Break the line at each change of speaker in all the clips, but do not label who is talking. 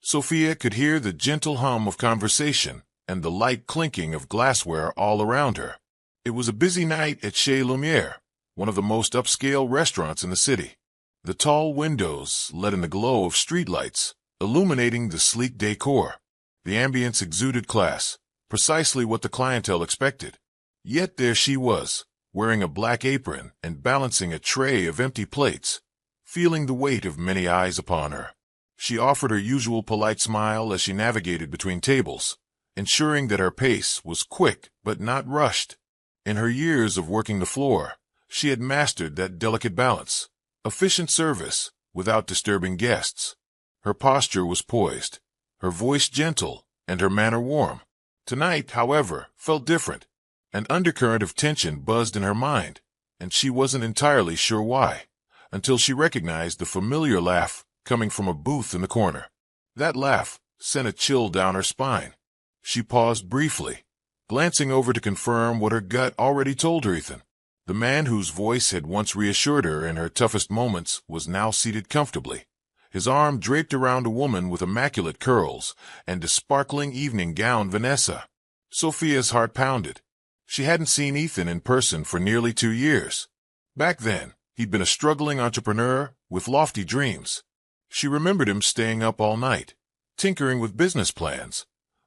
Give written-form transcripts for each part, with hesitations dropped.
Sophia could hear the gentle hum of conversation and the light clinking of glassware all around her. It was a busy night at Chez Lumiere, one of the most upscale restaurants in the city. The tall windows let in the glow of streetlights, illuminating the sleek decor. The ambience exuded class, precisely what the clientele expected. Yet there she was, wearing a black apron and balancing a tray of empty plates, feeling the weight of many eyes upon her. She offered her usual polite smile as she navigated between tables, ensuring that her pace was quick but not rushed. In her years of working the floor, she had mastered that delicate balance, efficient service without disturbing guests. Her posture was poised, her voice gentle, and her manner warm. Tonight, however, felt different. An undercurrent of tension buzzed in her mind, and she wasn't entirely sure why, until she recognized the familiar laugh coming from a booth in the corner. That laugh sent a chill down her spine. She paused briefly, glancing over to confirm what her gut already told her. Ethan, the man whose voice had once reassured her in her toughest moments, was now seated comfortably, his arm draped around a woman with immaculate curls and a sparkling evening gown. Vanessa. Sophia's heart pounded. She hadn't seen Ethan in person for nearly 2 years. Back then, he'd been a struggling entrepreneur with lofty dreams. She remembered him staying up all night, tinkering with business plans,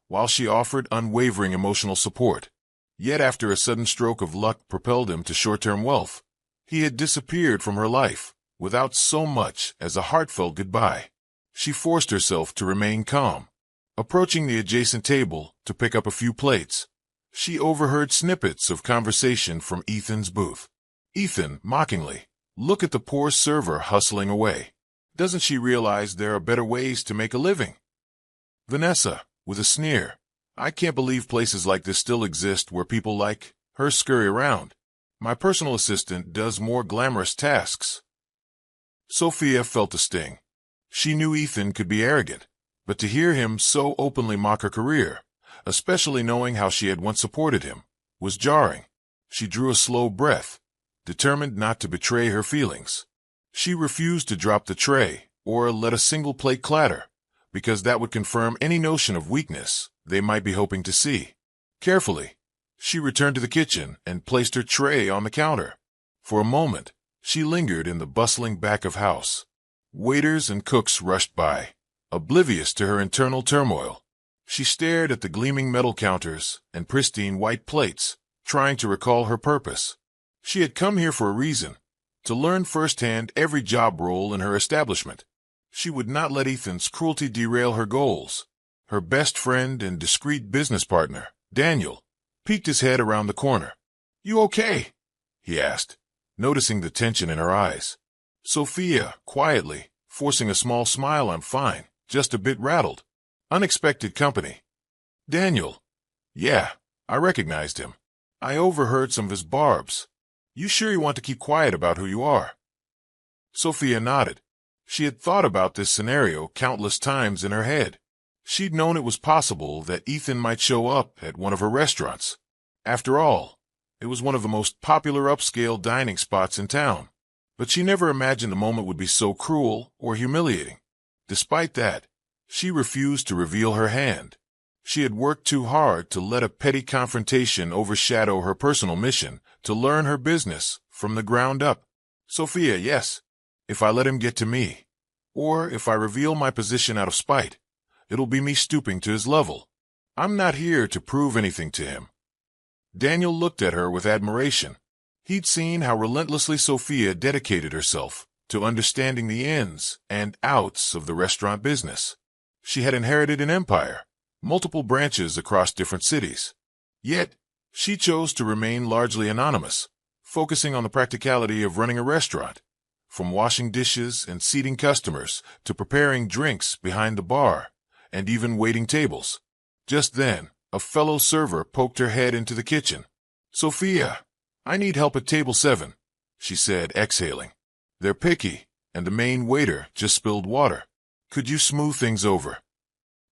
while she offered unwavering emotional support. Yet after a sudden stroke of luck propelled him to short-term wealth, he had disappeared from her life without so much as a heartfelt goodbye. She forced herself to remain calm. Approaching the adjacent table to pick up a few plates, she overheard snippets of conversation from Ethan's booth. Ethan, mockingly, "Look at the poor server hustling away. Doesn't she realize there are better ways to make a living?" Vanessa, with a sneer, "I can't believe places like this still exist where people like her scurry around. My personal assistant does more glamorous tasks." Sophia felt a sting. She knew Ethan could be arrogant, but to hear him so openly mock her career, especially knowing how she had once supported him, was jarring. She drew a slow breath, determined not to betray her feelings. She refused to drop the tray or let a single plate clatter, because that would confirm any notion of weakness they might be hoping to see. Carefully, she returned to the kitchen and placed her tray on the counter. For a moment, she lingered in the bustling back of house. Waiters and cooks rushed by, oblivious to her internal turmoil. She stared at the gleaming metal counters and pristine white plates, trying to recall her purpose. She had come here for a reason, to learn firsthand every job role in her establishment. She would not let Ethan's cruelty derail her goals. Her best friend and discreet business partner, Daniel, peeked his head around the corner. "You okay?" he asked, noticing the tension in her eyes. Sophia, quietly, forcing a small smile, "I'm fine, just a bit rattled." Unexpected company. Daniel. "Yeah, I recognized him. I overheard some of his barbs. You sure you want to keep quiet about who you are?" Sophia nodded. She had thought about this scenario countless times in her head. She'd known it was possible that Ethan might show up at one of her restaurants. After all, it was one of the most popular upscale dining spots in town. But she never imagined the moment would be so cruel or humiliating. Despite that, she refused to reveal her hand. She had worked too hard to let a petty confrontation overshadow her personal mission to learn her business from the ground up. "Sophia, yes. If I let him get to me, or if I reveal my position out of spite, it'll be me stooping to his level. I'm not here to prove anything to him." Daniel looked at her with admiration. He'd seen how relentlessly Sophia dedicated herself to understanding the ins and outs of the restaurant business. She had inherited an empire, multiple branches across different cities. Yet, she chose to remain largely anonymous, focusing on the practicality of running a restaurant, from washing dishes and seating customers to preparing drinks behind the bar, and even waiting tables. Just then, a fellow server poked her head into the kitchen. "Sophia, I need help at table 7, she said, exhaling. "They're picky, and the main waiter just spilled water. Could you smooth things over?"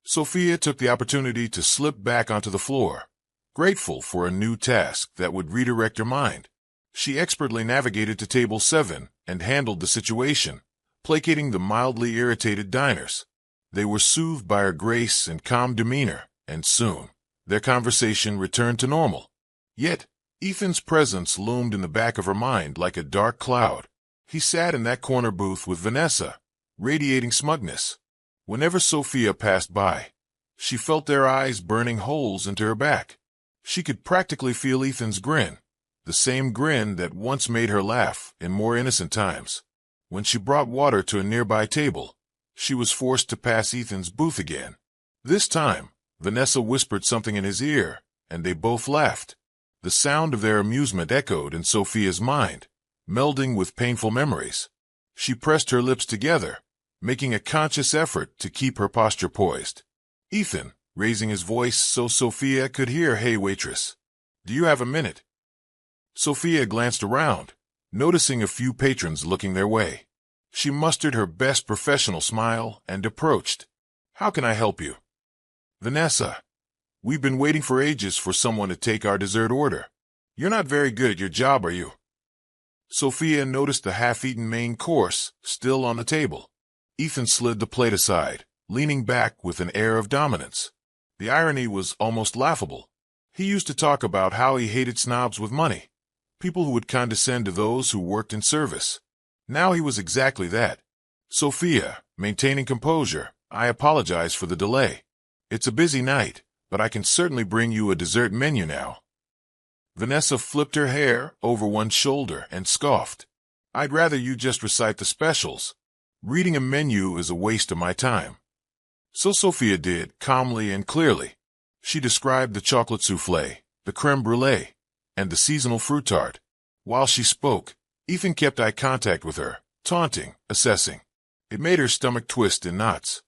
Sophia took the opportunity to slip back onto the floor, grateful for a new task that would redirect her mind. She expertly navigated to table 7 and handled the situation, placating the mildly irritated diners. They were soothed by her grace and calm demeanor, and soon, their conversation returned to normal. Yet, Ethan's presence loomed in the back of her mind like a dark cloud. He sat in that corner booth with Vanessa, radiating smugness. Whenever Sophia passed by, she felt their eyes burning holes into her back. She could practically feel Ethan's grin, the same grin that once made her laugh in more innocent times. When she brought water to a nearby table, she was forced to pass Ethan's booth again. This time, Vanessa whispered something in his ear, and they both laughed. The sound of their amusement echoed in Sophia's mind, melding with painful memories. She pressed her lips together, making a conscious effort to keep her posture poised. Ethan, raising his voice so Sophia could hear, "Hey, waitress, do you have a minute?" Sophia glanced around, noticing a few patrons looking their way. She mustered her best professional smile and approached. "How can I help you?" "Vanessa, we've been waiting for ages for someone to take our dessert order. You're not very good at your job, are you?" Sophia noticed the half-eaten main course still on the table. Ethan slid the plate aside, leaning back with an air of dominance. The irony was almost laughable. He used to talk about how he hated snobs with money, people who would condescend to those who worked in service. Now he was exactly that. "Sophia, maintaining composure, I apologize for the delay. It's a busy night, but I can certainly bring you a dessert menu now." Vanessa flipped her hair over one shoulder and scoffed. "I'd rather you just recite the specials. Reading a menu is a waste of my time." So Sophia did, calmly and clearly. She described the chocolate soufflé, the crème brûlée, and the seasonal fruit tart. While she spoke, Ethan kept eye contact with her, taunting, assessing. It made her stomach twist in knots.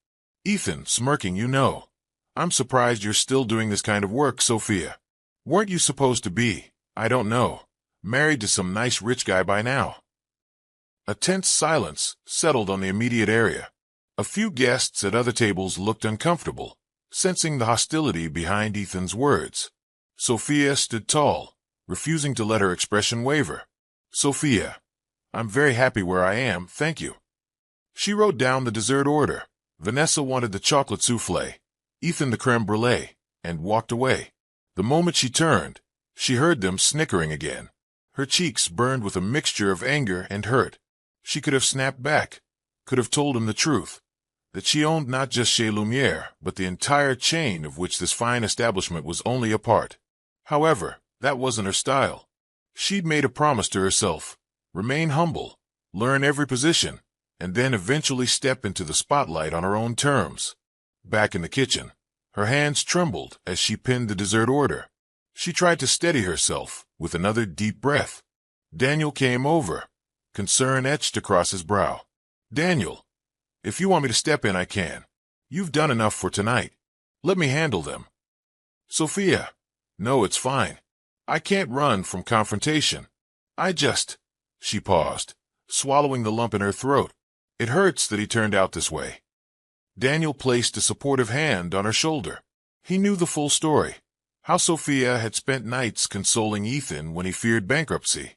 Ethan, smirking, "You know, I'm surprised you're still doing this kind of work, Sophia. Weren't you supposed to be, I don't know, married to some nice rich guy by now?" A tense silence settled on the immediate area. A few guests at other tables looked uncomfortable, sensing the hostility behind Ethan's words. Sophia stood tall, refusing to let her expression waver. "Sophia, I'm very happy where I am, thank you." She wrote down the dessert order. Vanessa wanted the chocolate soufflé, Ethan the crème brûlée, and walked away. The moment she turned, she heard them snickering again. Her cheeks burned with a mixture of anger and hurt. She could have snapped back, could have told him the truth, that she owned not just Chez Lumière, but the entire chain of which this fine establishment was only a part. However, that wasn't her style. She'd made a promise to herself: remain humble, learn every position, and then eventually step into the spotlight on her own terms. Back in the kitchen, her hands trembled as she pinned the dessert order. She tried to steady herself with another deep breath. Daniel came over, concern etched across his brow. "Daniel, if you want me to step in, I can. You've done enough for tonight. Let me handle them." "Sophia, no, it's fine. I can't run from confrontation. She paused, swallowing the lump in her throat. "It hurts that he turned out this way." Daniel placed a supportive hand on her shoulder. He knew the full story. How Sophia had spent nights consoling Ethan when he feared bankruptcy.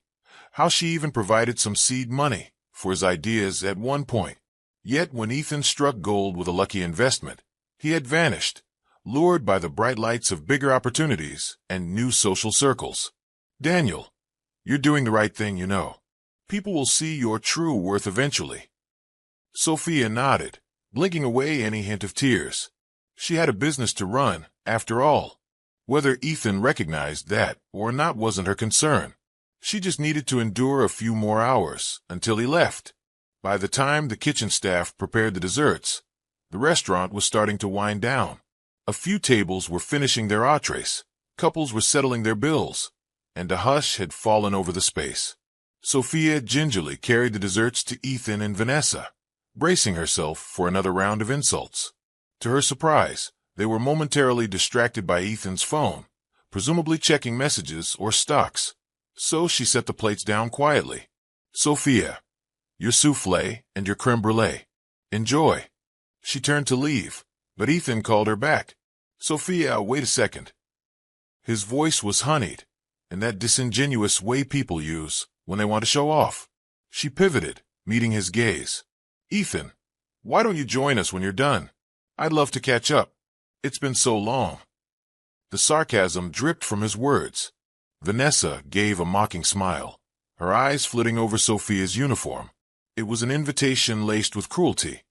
How she even provided some seed money for his ideas at one point. Yet when Ethan struck gold with a lucky investment, he had vanished, lured by the bright lights of bigger opportunities and new social circles. "Daniel, you're doing the right thing, you know. People will see your true worth eventually." Sophia nodded, blinking away any hint of tears. She had a business to run, after all. Whether Ethan recognized that or not wasn't her concern. She just needed to endure a few more hours until he left. By the time the kitchen staff prepared the desserts, the restaurant was starting to wind down. A few tables were finishing their entrees, couples were settling their bills, and a hush had fallen over the space. Sophia gingerly carried the desserts to Ethan and Vanessa, bracing herself for another round of insults. To her surprise, they were momentarily distracted by Ethan's phone, presumably checking messages or stocks. So she set the plates down quietly. "Sophia, your soufflé and your crème brûlée. Enjoy." She turned to leave, but Ethan called her back. "Sophia, wait a second." His voice was honeyed, in that disingenuous way people use when they want to show off. She pivoted, meeting his gaze. "Ethan, why don't you join us when you're done? I'd love to catch up. It's been so long. The sarcasm dripped from his words. Vanessa gave a mocking smile, her eyes flitting over Sophia's uniform. It was an invitation laced with cruelty.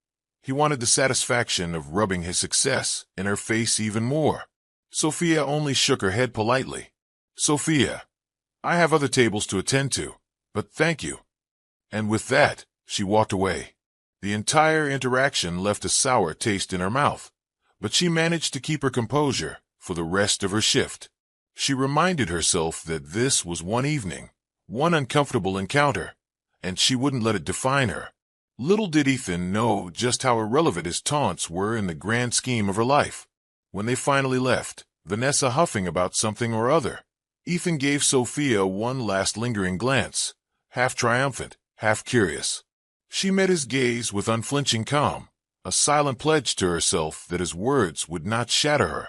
He wanted the satisfaction of rubbing his success in her face even more. Sophia only shook her head politely. Sophia, I have other tables to attend to, but thank you. And with that, she walked away. The entire interaction left a sour taste in her mouth, but she managed to keep her composure for the rest of her shift. She reminded herself that this was one evening, one uncomfortable encounter, and she wouldn't let it define her. Little did Ethan know just how irrelevant his taunts were in the grand scheme of her life. When they finally left, Vanessa huffing about something or other, Ethan gave Sophia one last lingering glance, half triumphant, half curious. She met his gaze with unflinching calm, a silent pledge to herself that his words would not shatter her.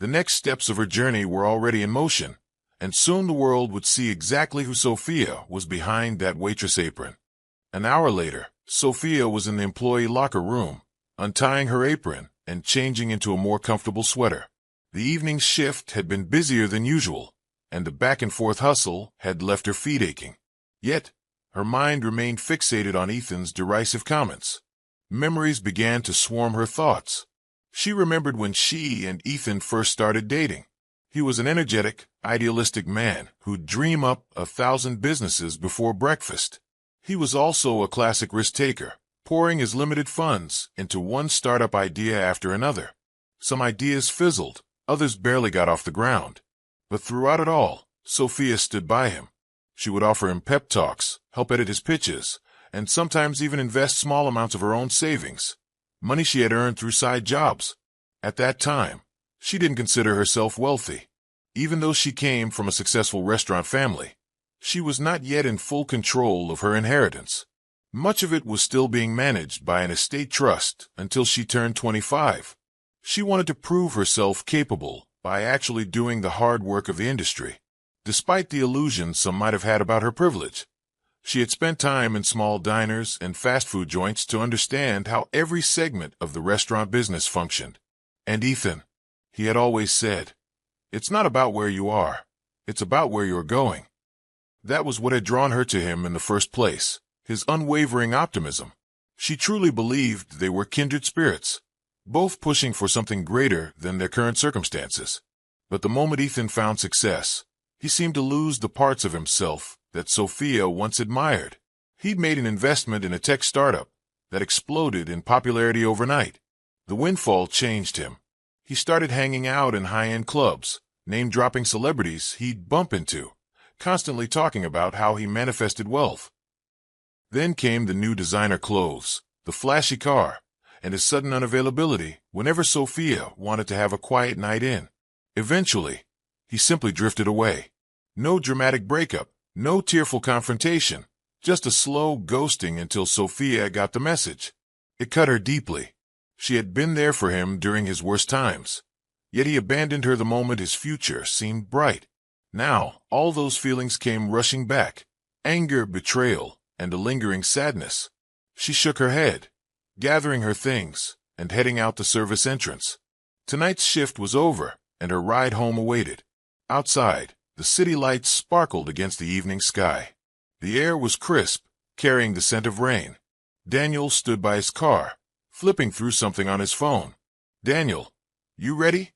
The next steps of her journey were already in motion, and soon the world would see exactly who Sophia was behind that waitress apron. An hour later, Sophia was in the employee locker room, untying her apron and changing into a more comfortable sweater. The evening's shift had been busier than usual, and the back-and-forth hustle had left her feet aching. Yet, her mind remained fixated on Ethan's derisive comments. Memories began to swarm her thoughts. She remembered when she and Ethan first started dating. He was an energetic, idealistic man who'd dream up 1,000 businesses before breakfast. He was also a classic risk-taker, pouring his limited funds into one startup idea after another. Some ideas fizzled, others barely got off the ground. But throughout it all, Sophia stood by him. She would offer him pep talks, help edit his pitches, and sometimes even invest small amounts of her own savings, money she had earned through side jobs. At that time, she didn't consider herself wealthy. Even though she came from a successful restaurant family, she was not yet in full control of her inheritance. Much of it was still being managed by an estate trust until she turned 25. She wanted to prove herself capable by actually doing the hard work of the industry. Despite the illusions some might have had about her privilege, she had spent time in small diners and fast food joints to understand how every segment of the restaurant business functioned. And Ethan, he had always said, "It's not about where you are, it's about where you're going." That was what had drawn her to him in the first place, his unwavering optimism. She truly believed they were kindred spirits, both pushing for something greater than their current circumstances. But the moment Ethan found success, he seemed to lose the parts of himself that Sophia once admired. He'd made an investment in a tech startup that exploded in popularity overnight. The windfall changed him. He started hanging out in high-end clubs, name-dropping celebrities he'd bump into, constantly talking about how he manifested wealth. Then came the new designer clothes, the flashy car, and his sudden unavailability whenever Sophia wanted to have a quiet night in. Eventually, he simply drifted away. No dramatic breakup, no tearful confrontation, just a slow ghosting until Sophia got the message. It cut her deeply. She had been there for him during his worst times, yet he abandoned her the moment his future seemed bright. Now, all those feelings came rushing back, anger, betrayal, and a lingering sadness. She shook her head, gathering her things, and heading out the service entrance. Tonight's shift was over, and her ride home awaited. Outside, the city lights sparkled against the evening sky. The air was crisp, carrying the scent of rain. Daniel stood by his car, flipping through something on his phone. "Daniel, you ready?"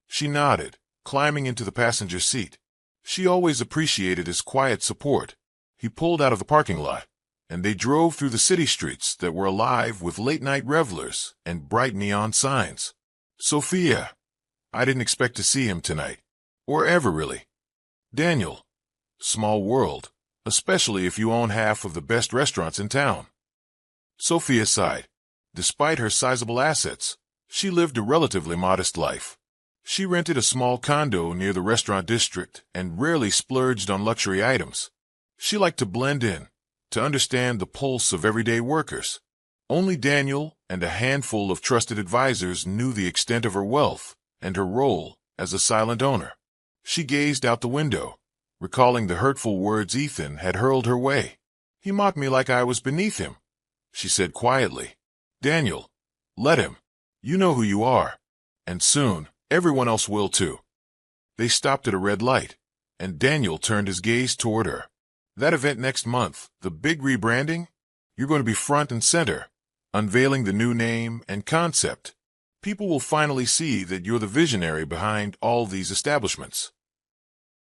She nodded, climbing into the passenger seat. She always appreciated his quiet support. He pulled out of the parking lot, and they drove through the city streets that were alive with late-night revelers and bright neon signs. "Sophia, I didn't expect to see him tonight. Or ever, really." "Daniel, small world, especially if you own half of the best restaurants in town." Sophia sighed. Despite her sizable assets, she lived a relatively modest life. She rented a small condo near the restaurant district and rarely splurged on luxury items. She liked to blend in, to understand the pulse of everyday workers. Only Daniel and a handful of trusted advisors knew the extent of her wealth and her role as a silent owner. She gazed out the window, recalling the hurtful words Ethan had hurled her way. "He mocked me like I was beneath him," she said quietly. "Daniel, let him. You know who you are. And soon, everyone else will too. They stopped at a red light, and Daniel turned his gaze toward her. That event next month, the big rebranding? You're going to be front and center, unveiling the new name and concept. People will finally see that you're the visionary behind all these establishments.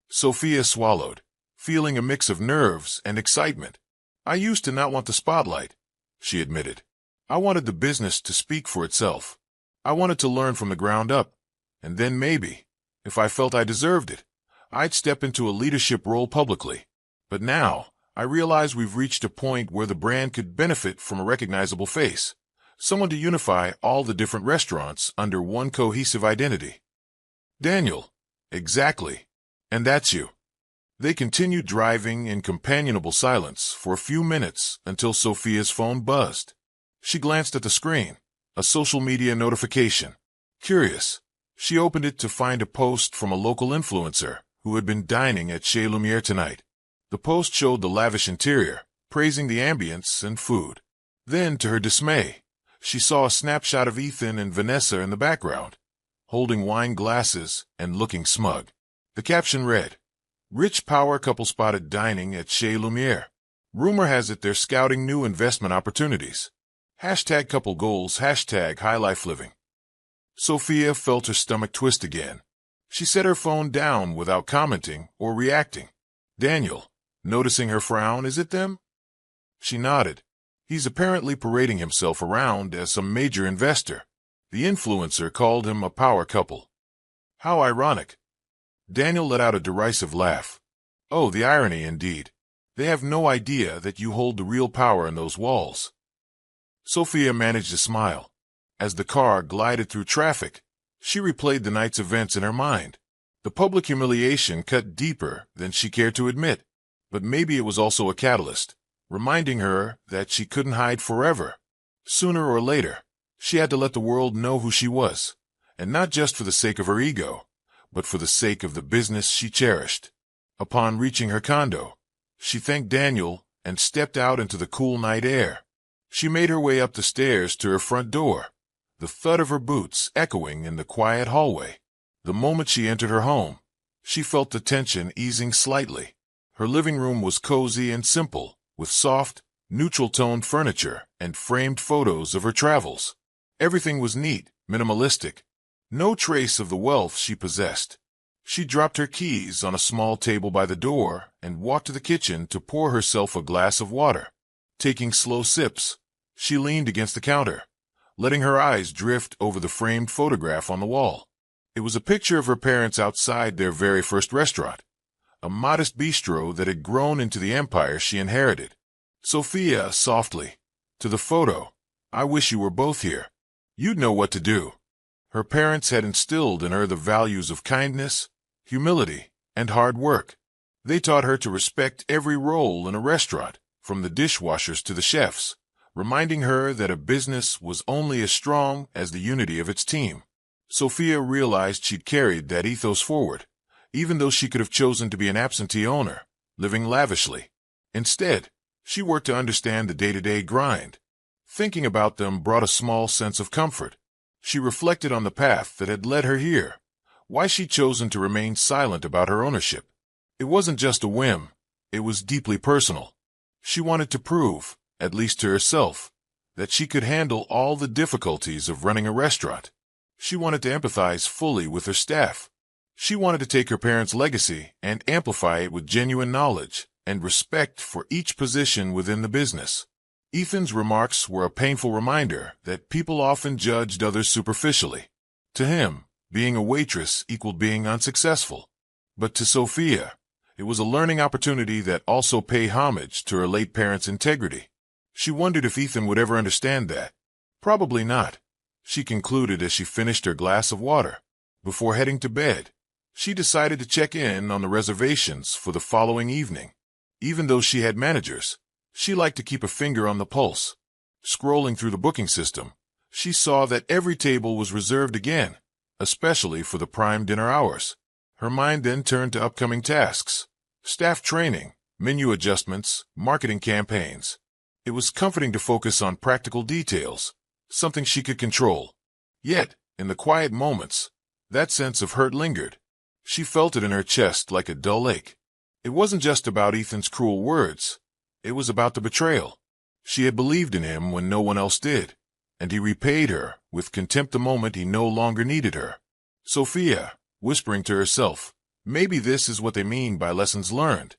Sophia swallowed, feeling a mix of nerves and excitement. I used to not want the spotlight, she admitted. I wanted the business to speak for itself. I wanted to learn from the ground up, and then maybe, if I felt I deserved it, I'd step into a leadership role publicly. But now, I realize we've reached a point where the brand could benefit from a recognizable face, someone to unify all the different restaurants under one cohesive identity. Daniel, exactly. And that's you. They continued driving in companionable silence for a few minutes until Sophia's phone buzzed. She glanced at the screen, a social media notification. Curious, she opened it to find a post from a local influencer who had been dining at Chez Lumière tonight. The post showed the lavish interior, praising the ambience and food. Then, to her dismay, she saw a snapshot of Ethan and Vanessa in the background, holding wine glasses and looking smug. The caption read, "Rich power couple spotted dining at Chez Lumière. Rumor has it they're scouting new investment opportunities. Hashtag couple goals, hashtag high life living." Sophia felt her stomach twist again. She set her phone down without commenting or reacting. Daniel, noticing her frown, "Is it them?" She nodded. He's apparently parading himself around as some major investor. The influencer called him a power couple. How ironic. Daniel let out a derisive laugh. Oh, the irony indeed. They have no idea that you hold the real power in those walls. Sophia managed a smile. As the car glided through traffic, she replayed the night's events in her mind. The public humiliation cut deeper than she cared to admit, but maybe it was also a catalyst, reminding her that she couldn't hide forever. Sooner or later, she had to let the world know who she was, and not just for the sake of her ego, but for the sake of the business she cherished. Upon reaching her condo, she thanked Daniel and stepped out into the cool night air. She made her way up the stairs to her front door, the thud of her boots echoing in the quiet hallway. The moment she entered her home, she felt the tension easing slightly. Her living room was cozy and simple, with soft, neutral-toned furniture and framed photos of her travels. Everything was neat, minimalistic, no trace of the wealth she possessed. She dropped her keys on a small table by the door and walked to the kitchen to pour herself a glass of water. Taking slow sips, she leaned against the counter, letting her eyes drift over the framed photograph on the wall. It was a picture of her parents outside their very first restaurant, a modest bistro that had grown into the empire she inherited. Sophia, softly, to the photo, "I wish you were both here. You'd know what to do." Her parents had instilled in her the values of kindness, humility, and hard work. They taught her to respect every role in a restaurant, from the dishwashers to the chefs, reminding her that a business was only as strong as the unity of its team. Sophia realized she'd carried that ethos forward, even though she could have chosen to be an absentee owner, living lavishly. Instead, she worked to understand the day-to-day grind. Thinking about them brought a small sense of comfort. She reflected on the path that had led her here, why she'd chosen to remain silent about her ownership. It wasn't just a whim, it was deeply personal. She wanted to prove, at least to herself, that she could handle all the difficulties of running a restaurant. She wanted to empathize fully with her staff. She wanted to take her parents' legacy and amplify it with genuine knowledge and respect for each position within the business. Ethan's remarks were a painful reminder that people often judged others superficially. To him, being a waitress equaled being unsuccessful. But to Sophia, it was a learning opportunity that also paid homage to her late parents' integrity. She wondered if Ethan would ever understand that. Probably not, she concluded as she finished her glass of water. Before heading to bed, she decided to check in on the reservations for the following evening. Even though she had managers, she liked to keep a finger on the pulse. Scrolling through the booking system, she saw that every table was reserved again, especially for the prime dinner hours. Her mind then turned to upcoming tasks: staff training, menu adjustments, marketing campaigns. It was comforting to focus on practical details, something she could control. Yet, in the quiet moments, that sense of hurt lingered. She felt it in her chest like a dull ache. It wasn't just about Ethan's cruel words. It was about the betrayal. She had believed in him when no one else did, and he repaid her with contempt the moment he no longer needed her. Sophia, whispering to herself, maybe this is what they mean by lessons learned.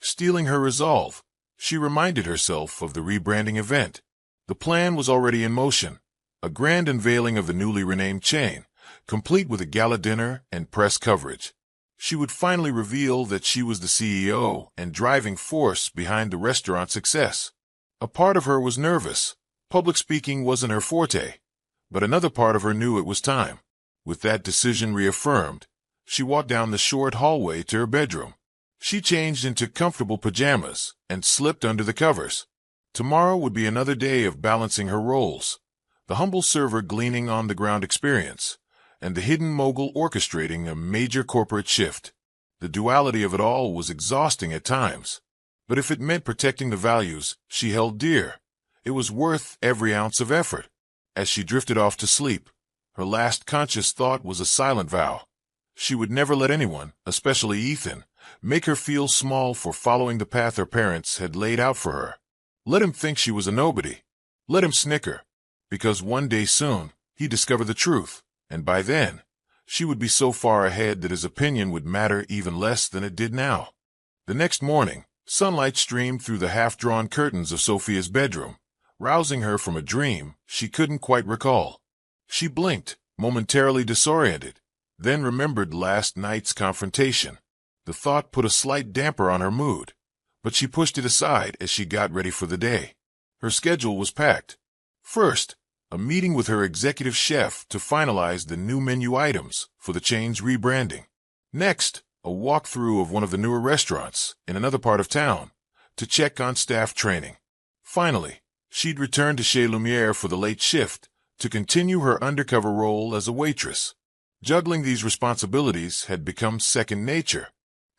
Steeling her resolve, she reminded herself of the rebranding event. The plan was already in motion, a grand unveiling of the newly renamed chain, complete with a gala dinner and press coverage. She would finally reveal that she was the CEO and driving force behind the restaurant's success. A part of her was nervous. Public speaking wasn't her forte, but another part of her knew it was time. With that decision reaffirmed, she walked down the short hallway to her bedroom. She changed into comfortable pajamas and slipped under the covers. Tomorrow would be another day of balancing her roles, the humble server gleaning on the ground experience, and the hidden mogul orchestrating a major corporate shift. The duality of it all was exhausting at times, but if it meant protecting the values she held dear, it was worth every ounce of effort. As she drifted off to sleep, her last conscious thought was a silent vow. She would never let anyone, especially Ethan, make her feel small for following the path her parents had laid out for her. Let him think she was a nobody. Let him snicker, because one day soon he'd discover the truth, and by then she would be so far ahead that his opinion would matter even less than it did now. The next morning, sunlight streamed through the half-drawn curtains of Sophia's bedroom, rousing her from a dream she couldn't quite recall. She blinked, momentarily disoriented, then remembered last night's confrontation. The thought put a slight damper on her mood, but she pushed it aside as she got ready for the day. Her schedule was packed. First, a meeting with her executive chef to finalize the new menu items for the chain's rebranding. Next, a walkthrough of one of the newer restaurants in another part of town to check on staff training. Finally, she'd return to Chez Lumiere for the late shift to continue her undercover role as a waitress. Juggling these responsibilities had become second nature.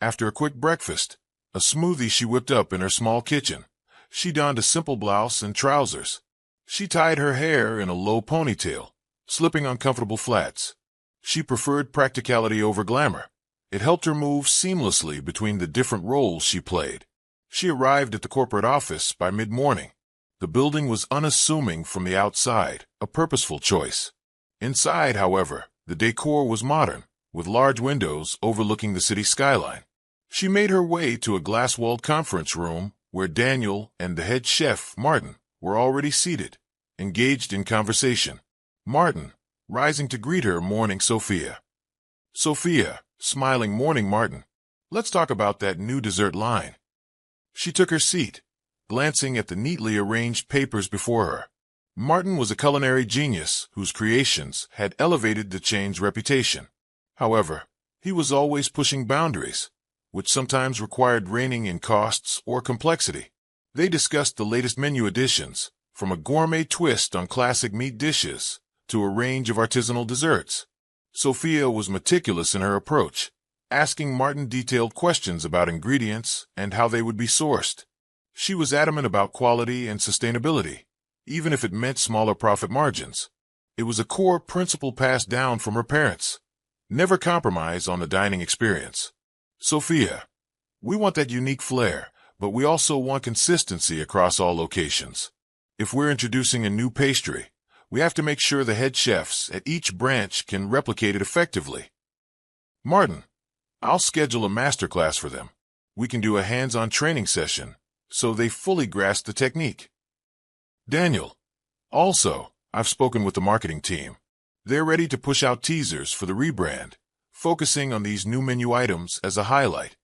After a quick breakfast, a smoothie she whipped up in her small kitchen, she donned a simple blouse and trousers. She tied her hair in a low ponytail, slipping on comfortable flats. She preferred practicality over glamour. It helped her move seamlessly between the different roles she played. She arrived at the corporate office by mid-morning. The building was unassuming from the outside, a purposeful choice. Inside, however, the decor was modern, with large windows overlooking the city skyline. She made her way to a glass-walled conference room where Daniel and the head chef, Martin, were already seated, engaged in conversation. Martin, rising to greet her, morning Sophia. Sophia, smiling, morning Martin. Let's talk about that new dessert line. She took her seat, glancing at the neatly arranged papers before her. Martin was a culinary genius whose creations had elevated the chain's reputation. However, he was always pushing boundaries, which sometimes required reining in costs or complexity. They discussed the latest menu additions, from a gourmet twist on classic meat dishes to a range of artisanal desserts. Sophia was meticulous in her approach, asking Martin detailed questions about ingredients and how they would be sourced. She was adamant about quality and sustainability, even if it meant smaller profit margins. It was a core principle passed down from her parents. Never compromise on the dining experience. Sophia, we want that unique flair, but we also want consistency across all locations. If we're introducing a new pastry, we have to make sure the head chefs at each branch can replicate it effectively. Martin, I'll schedule a masterclass for them. We can do a hands-on training session so they fully grasp the technique. Daniel, also, I've spoken with the marketing team. They're ready to push out teasers for the rebrand, focusing on these new menu items as a highlight.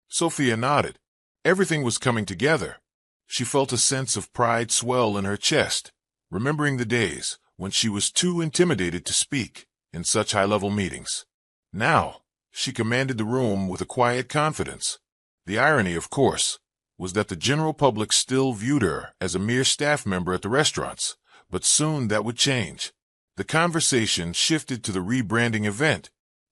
Sophia nodded. Everything was coming together. She felt a sense of pride swell in her chest, remembering the days when she was too intimidated to speak in such high-level meetings. Now, she commanded the room with a quiet confidence. The irony, of course, was that the general public still viewed her as a mere staff member at the restaurants, but soon that would change. The conversation shifted to the rebranding event.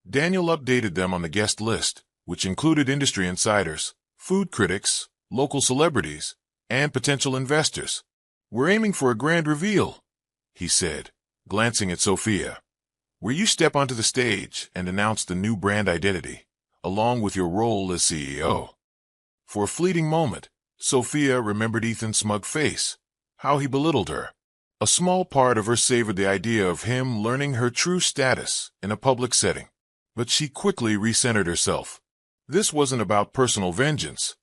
Daniel updated them on the guest list, which included industry insiders, food critics, local celebrities, and potential investors. We're aiming for a grand reveal, he said, glancing at Sophia, where you step onto the stage and announce the new brand identity, along with your role as CEO. For a fleeting moment, Sophia remembered Ethan's smug face, how he belittled her. A small part of her savored the idea of him learning her true status in a public setting. But she quickly recentered herself. This wasn't about personal vengeance.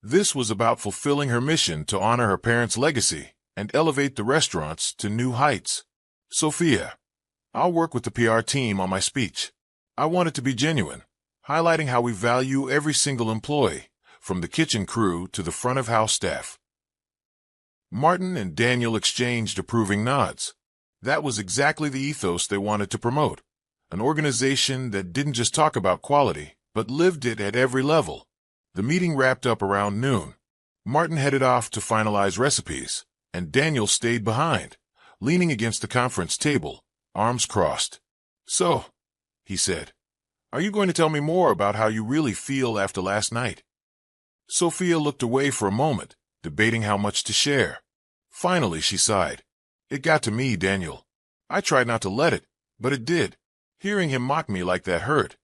This was about fulfilling her mission to honor her parents' legacy and elevate the restaurants to new heights. Sophia, I'll work with the PR team on my speech. I want it to be genuine, highlighting how we value every single employee, from the kitchen crew to the front-of-house staff. Martin and Daniel exchanged approving nods. That was exactly the ethos they wanted to promote, an organization that didn't just talk about quality, but lived it at every level. The meeting wrapped up around noon. Martin headed off to finalize recipes, and Daniel stayed behind, leaning against the conference table, arms crossed. "So," he said, "are you going to tell me more about how you really feel after last night?" Sophia looked away for a moment, debating how much to share. Finally, she sighed. "It got to me, Daniel. I tried not to let it, but it did. Hearing him mock me like that hurt."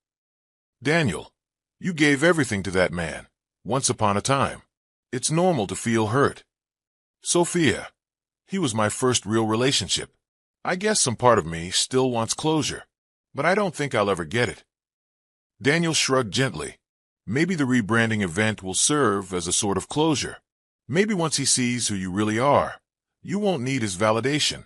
"Daniel, you gave everything to that man, once upon a time. It's normal to feel hurt." "Sophia, he was my first real relationship. I guess some part of me still wants closure, but I don't think I'll ever get it." Daniel shrugged gently. "Maybe the rebranding event will serve as a sort of closure. Maybe once he sees who you really are, you won't need his validation."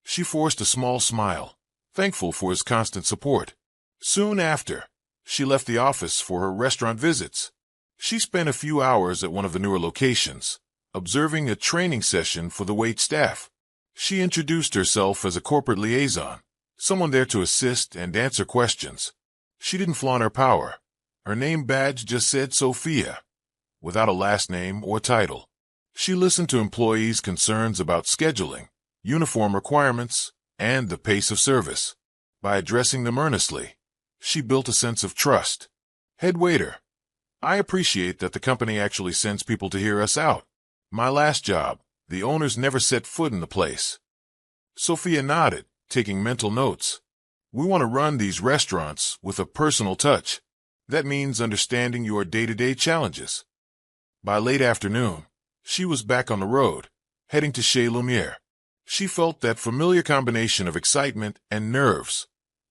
She forced a small smile, thankful for his constant support. Soon after, she left the office for her restaurant visits. She spent a few hours at one of the newer locations, observing a training session for the wait staff. She introduced herself as a corporate liaison, someone there to assist and answer questions. She didn't flaunt her power. Her name badge just said Sophia, without a last name or title. She listened to employees' concerns about scheduling, uniform requirements, and the pace of service. By addressing them earnestly, she built a sense of trust. "Head waiter, I appreciate that the company actually sends people to hear us out. My last job, the owners never set foot in the place." Sophia nodded, taking mental notes. "We want to run these restaurants with a personal touch. That means understanding your day-to-day challenges." By late afternoon, she was back on the road, heading to Chez Lumiere. She felt that familiar combination of excitement and nerves,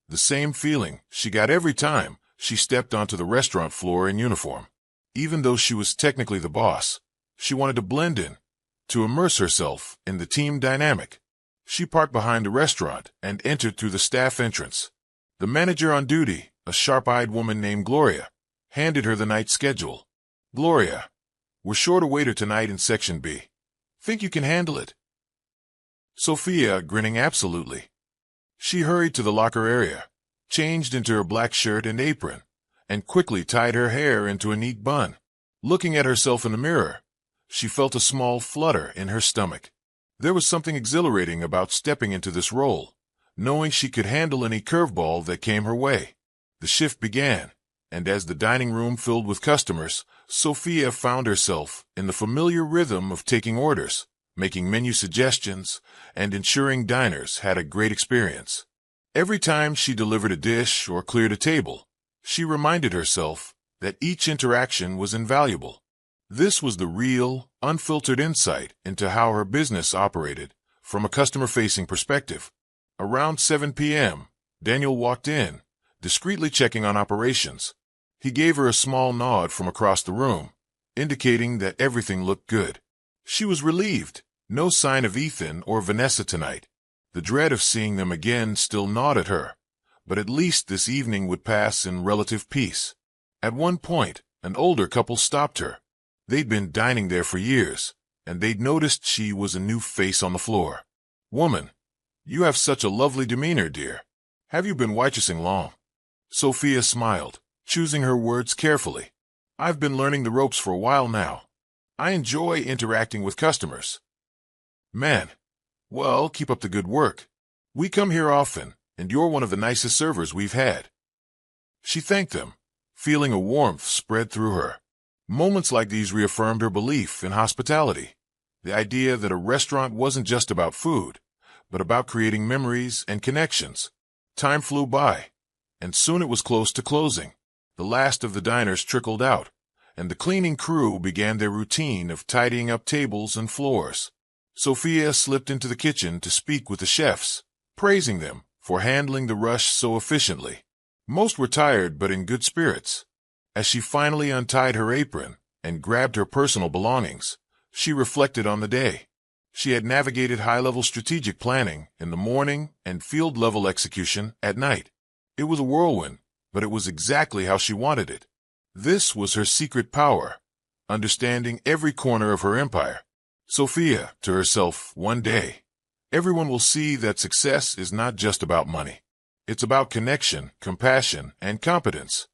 the same feeling she got every time she stepped onto the restaurant floor in uniform. Even though she was technically the boss, she wanted to blend in, to immerse herself in the team dynamic. She parked behind the restaurant and entered through the staff entrance. The manager on duty, a sharp-eyed woman named Gloria, handed her the night schedule. "Gloria, we're short a waiter tonight in Section B. Think you can handle it?" Sophia, grinning absolutely. She hurried to the locker area, changed into her black shirt and apron, and quickly tied her hair into a neat bun. Looking at herself in the mirror, she felt a small flutter in her stomach. There was something exhilarating about stepping into this role, knowing she could handle any curveball that came her way. The shift began, and as the dining room filled with customers, Sophia found herself in the familiar rhythm of taking orders, making menu suggestions, and ensuring diners had a great experience. Every time she delivered a dish or cleared a table, she reminded herself that each interaction was invaluable. This was the real, unfiltered insight into how her business operated from a customer-facing perspective. Around 7 p.m., Daniel walked in, discreetly checking on operations. He gave her a small nod from across the room, indicating that everything looked good. She was relieved. No sign of Ethan or Vanessa tonight. The dread of seeing them again still gnawed at her, but at least this evening would pass in relative peace. At one point, an older couple stopped her. They'd been dining there for years, and they'd noticed she was a new face on the floor. "Woman, you have such a lovely demeanor, dear. Have you been waitressing long?" Sophia smiled, choosing her words carefully. "I've been learning the ropes for a while now. I enjoy interacting with customers." "Man, well, keep up the good work. We come here often, and you're one of the nicest servers we've had." She thanked them, feeling a warmth spread through her. Moments like these reaffirmed her belief in hospitality, the idea that a restaurant wasn't just about food, but about creating memories and connections. Time flew by, and soon it was close to closing. The last of the diners trickled out, and the cleaning crew began their routine of tidying up tables and floors. Sophia slipped into the kitchen to speak with the chefs, praising them for handling the rush so efficiently. Most were tired but in good spirits. As she finally untied her apron and grabbed her personal belongings, she reflected on the day. She had navigated high-level strategic planning in the morning and field-level execution at night. It was a whirlwind, but it was exactly how she wanted it. This was her secret power, understanding every corner of her empire. Sophia, to herself, one day, everyone will see that success is not just about money. It's about connection, compassion, and competence.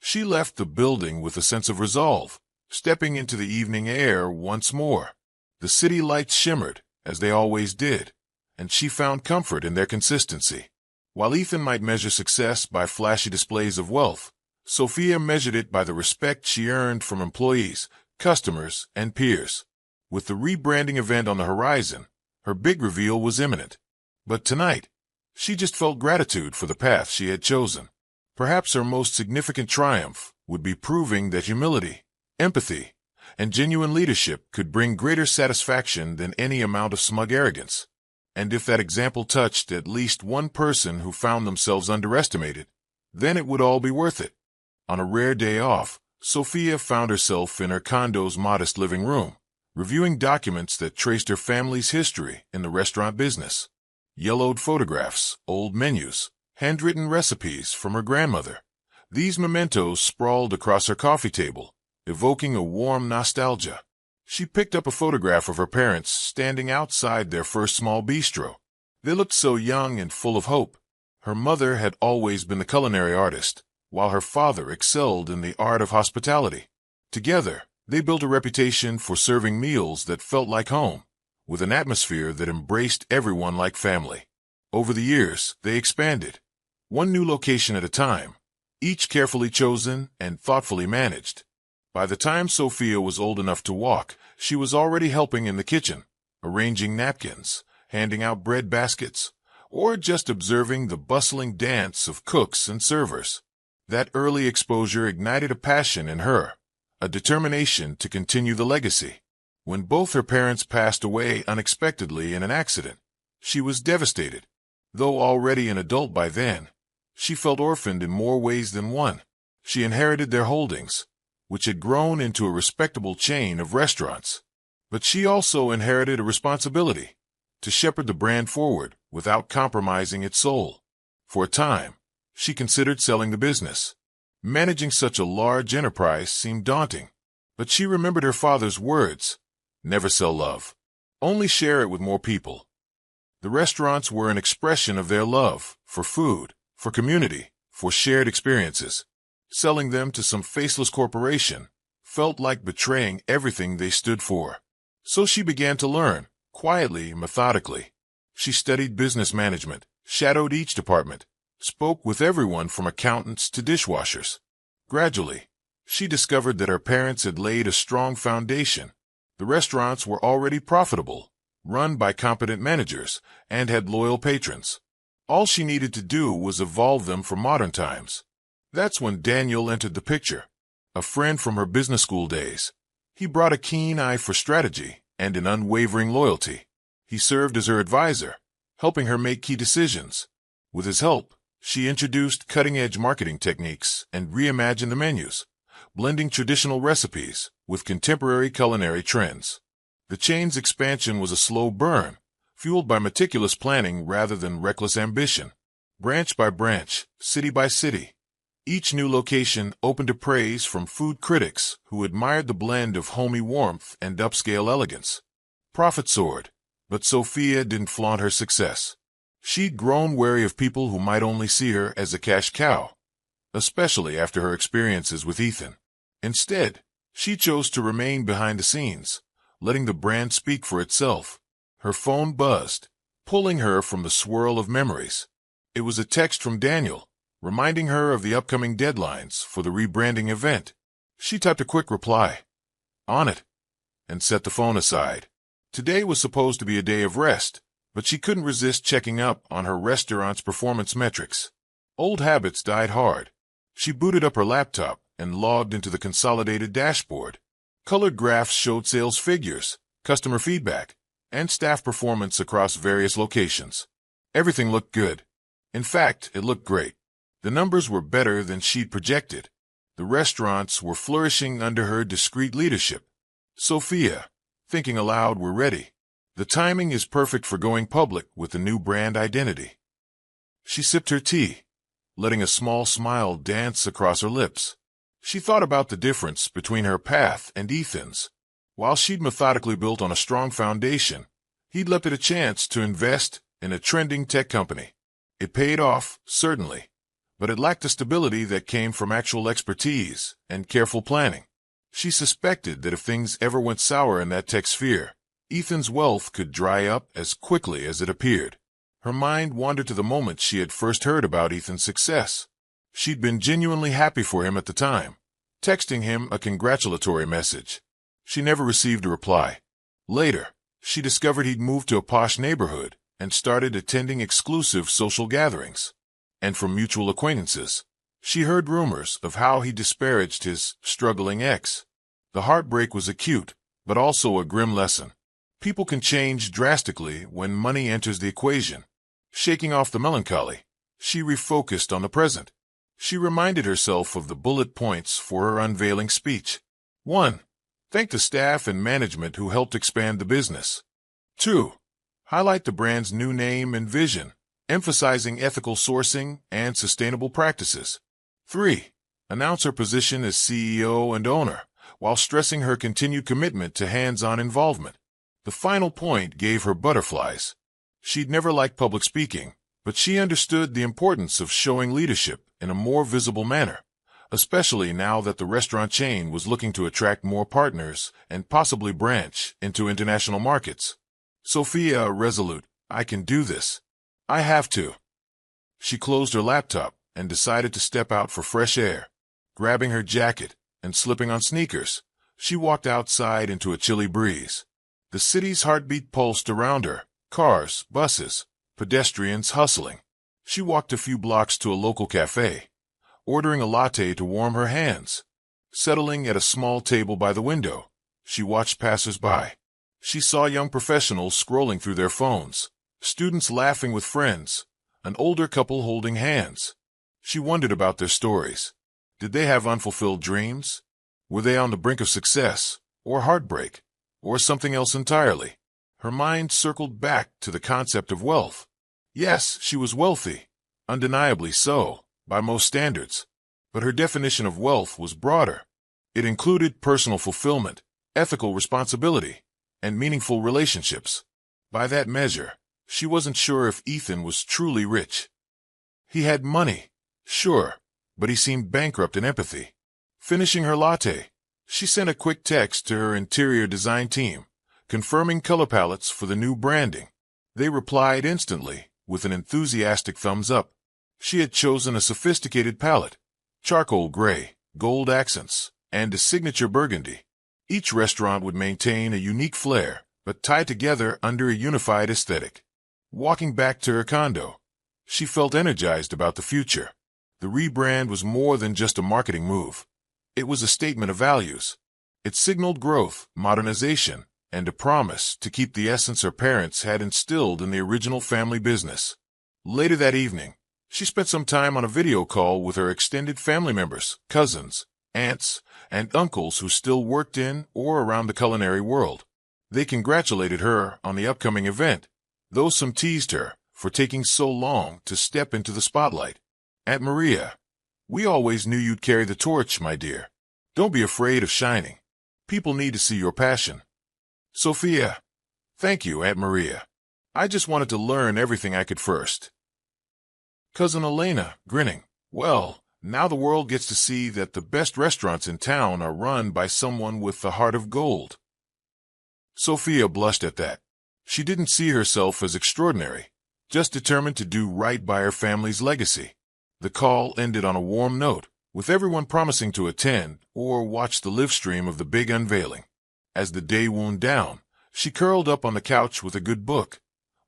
She left the building with a sense of resolve, stepping into the evening air once more. The city lights shimmered, as they always did, and she found comfort in their consistency. While Ethan might measure success by flashy displays of wealth, Sophia measured it by the respect she earned from employees, customers, and peers. With the rebranding event on the horizon, her big reveal was imminent. But tonight, she just felt gratitude for the path she had chosen. Perhaps her most significant triumph would be proving that humility, empathy, and genuine leadership could bring greater satisfaction than any amount of smug arrogance. And if that example touched at least one person who found themselves underestimated, then it would all be worth it. On a rare day off, Sophia found herself in her condo's modest living room, reviewing documents that traced her family's history in the restaurant business. Yellowed photographs, old menus, handwritten recipes from her grandmother. These mementos sprawled across her coffee table, evoking a warm nostalgia. She picked up a photograph of her parents standing outside their first small bistro. They looked so young and full of hope. Her mother had always been the culinary artist, while her father excelled in the art of hospitality. Together, they built a reputation for serving meals that felt like home, with an atmosphere that embraced everyone like family. Over the years, they expanded, one new location at a time, each carefully chosen and thoughtfully managed. By the time Sophia was old enough to walk, she was already helping in the kitchen, arranging napkins, handing out bread baskets, or just observing the bustling dance of cooks and servers. That early exposure ignited a passion in her, a determination to continue the legacy. When both her parents passed away unexpectedly in an accident, she was devastated. Though already an adult by then, she felt orphaned in more ways than one. She inherited their holdings, which had grown into a respectable chain of restaurants. But she also inherited a responsibility to shepherd the brand forward without compromising its soul. For a time, she considered selling the business. Managing such a large enterprise seemed daunting, but she remembered her father's words, "Never sell love. Only share it with more people." The restaurants were an expression of their love for food, for community, for shared experiences. Selling them to some faceless corporation felt like betraying everything they stood for. So she began to learn, quietly, methodically. She studied business management, shadowed each department, spoke with everyone from accountants to dishwashers. Gradually, she discovered that her parents had laid a strong foundation. The restaurants were already profitable, run by competent managers, and had loyal patrons. All she needed to do was evolve them for modern times. That's when Daniel entered the picture, a friend from her business school days. He brought a keen eye for strategy and an unwavering loyalty. He served as her advisor, helping her make key decisions. With his help, she introduced cutting-edge marketing techniques and reimagined the menus, blending traditional recipes with contemporary culinary trends. The chain's expansion was a slow burn, fueled by meticulous planning rather than reckless ambition. Branch by branch, city by city, each new location opened to praise from food critics who admired the blend of homey warmth and upscale elegance. Profit soared, but Sophia didn't flaunt her success. She'd grown wary of people who might only see her as a cash cow, especially after her experiences with Ethan. Instead, she chose to remain behind the scenes, letting the brand speak for itself. Her phone buzzed, pulling her from the swirl of memories. It was a text from Daniel, reminding her of the upcoming deadlines for the rebranding event. She typed a quick reply, "On it," and set the phone aside. Today was supposed to be a day of rest, but she couldn't resist checking up on her restaurant's performance metrics. Old habits died hard. She booted up her laptop and logged into the consolidated dashboard. Colored graphs showed sales figures, customer feedback, and staff performance across various locations. Everything looked good. In fact, it looked great. The numbers were better than she'd projected. The restaurants were flourishing under her discreet leadership. Sophia, thinking aloud, we're ready. The timing is perfect for going public with a new brand identity. She sipped her tea, letting a small smile dance across her lips. She thought about the difference between her path and Ethan's. While she'd methodically built on a strong foundation, he'd leapt at a chance to invest in a trending tech company. It paid off, certainly, but it lacked the stability that came from actual expertise and careful planning. She suspected that if things ever went sour in that tech sphere, Ethan's wealth could dry up as quickly as it appeared. Her mind wandered to the moment she had first heard about Ethan's success. She'd been genuinely happy for him at the time, texting him a congratulatory message. She never received a reply. Later, she discovered he'd moved to a posh neighborhood and started attending exclusive social gatherings. And from mutual acquaintances, she heard rumors of how he disparaged his struggling ex. The heartbreak was acute, but also a grim lesson. People can change drastically when money enters the equation. Shaking off the melancholy, she refocused on the present. She reminded herself of the bullet points for her unveiling speech. 1. Thank the staff and management who helped expand the business. 2. Highlight the brand's new name and vision, emphasizing ethical sourcing and sustainable practices. 3. Announce her position as CEO and owner, while stressing her continued commitment to hands-on involvement. The final point gave her butterflies. She'd never liked public speaking, but she understood the importance of showing leadership in a more visible manner, especially now that the restaurant chain was looking to attract more partners and possibly branch into international markets. Sophia, resolute, I can do this. I have to. She closed her laptop and decided to step out for fresh air. Grabbing her jacket and slipping on sneakers, she walked outside into a chilly breeze. The city's heartbeat pulsed around her, cars, buses, pedestrians hustling. She walked a few blocks to a local cafe, ordering a latte to warm her hands. Settling at a small table by the window, she watched passers-by. She saw young professionals scrolling through their phones, students laughing with friends, an older couple holding hands. She wondered about their stories. Did they have unfulfilled dreams? Were they on the brink of success, or heartbreak, or something else entirely? Her mind circled back to the concept of wealth. Yes, she was wealthy, undeniably so, by most standards. But her definition of wealth was broader. It included personal fulfillment, ethical responsibility, and meaningful relationships. By that measure, she wasn't sure if Ethan was truly rich. He had money, sure, but he seemed bankrupt in empathy. Finishing her latte, she sent a quick text to her interior design team, confirming color palettes for the new branding. They replied instantly, with an enthusiastic thumbs up. She had chosen a sophisticated palette, charcoal gray, gold accents, and a signature burgundy. Each restaurant would maintain a unique flair, but tied together under a unified aesthetic. Walking back to her condo, she felt energized about the future. The rebrand was more than just a marketing move. It was a statement of values. It signaled growth, modernization, and a promise to keep the essence her parents had instilled in the original family business. Later that evening, she spent some time on a video call with her extended family members, cousins, aunts, and uncles who still worked in or around the culinary world. They congratulated her on the upcoming event, though some teased her for taking so long to step into the spotlight. Aunt Maria, we always knew you'd carry the torch, my dear. Don't be afraid of shining. People need to see your passion. Sophia, thank you, Aunt Maria. I just wanted to learn everything I could first. Cousin Elena, grinning, well, now the world gets to see that the best restaurants in town are run by someone with the heart of gold. Sophia blushed at that. She didn't see herself as extraordinary, just determined to do right by her family's legacy. The call ended on a warm note, with everyone promising to attend or watch the live stream of the big unveiling. As the day wound down, she curled up on the couch with a good book,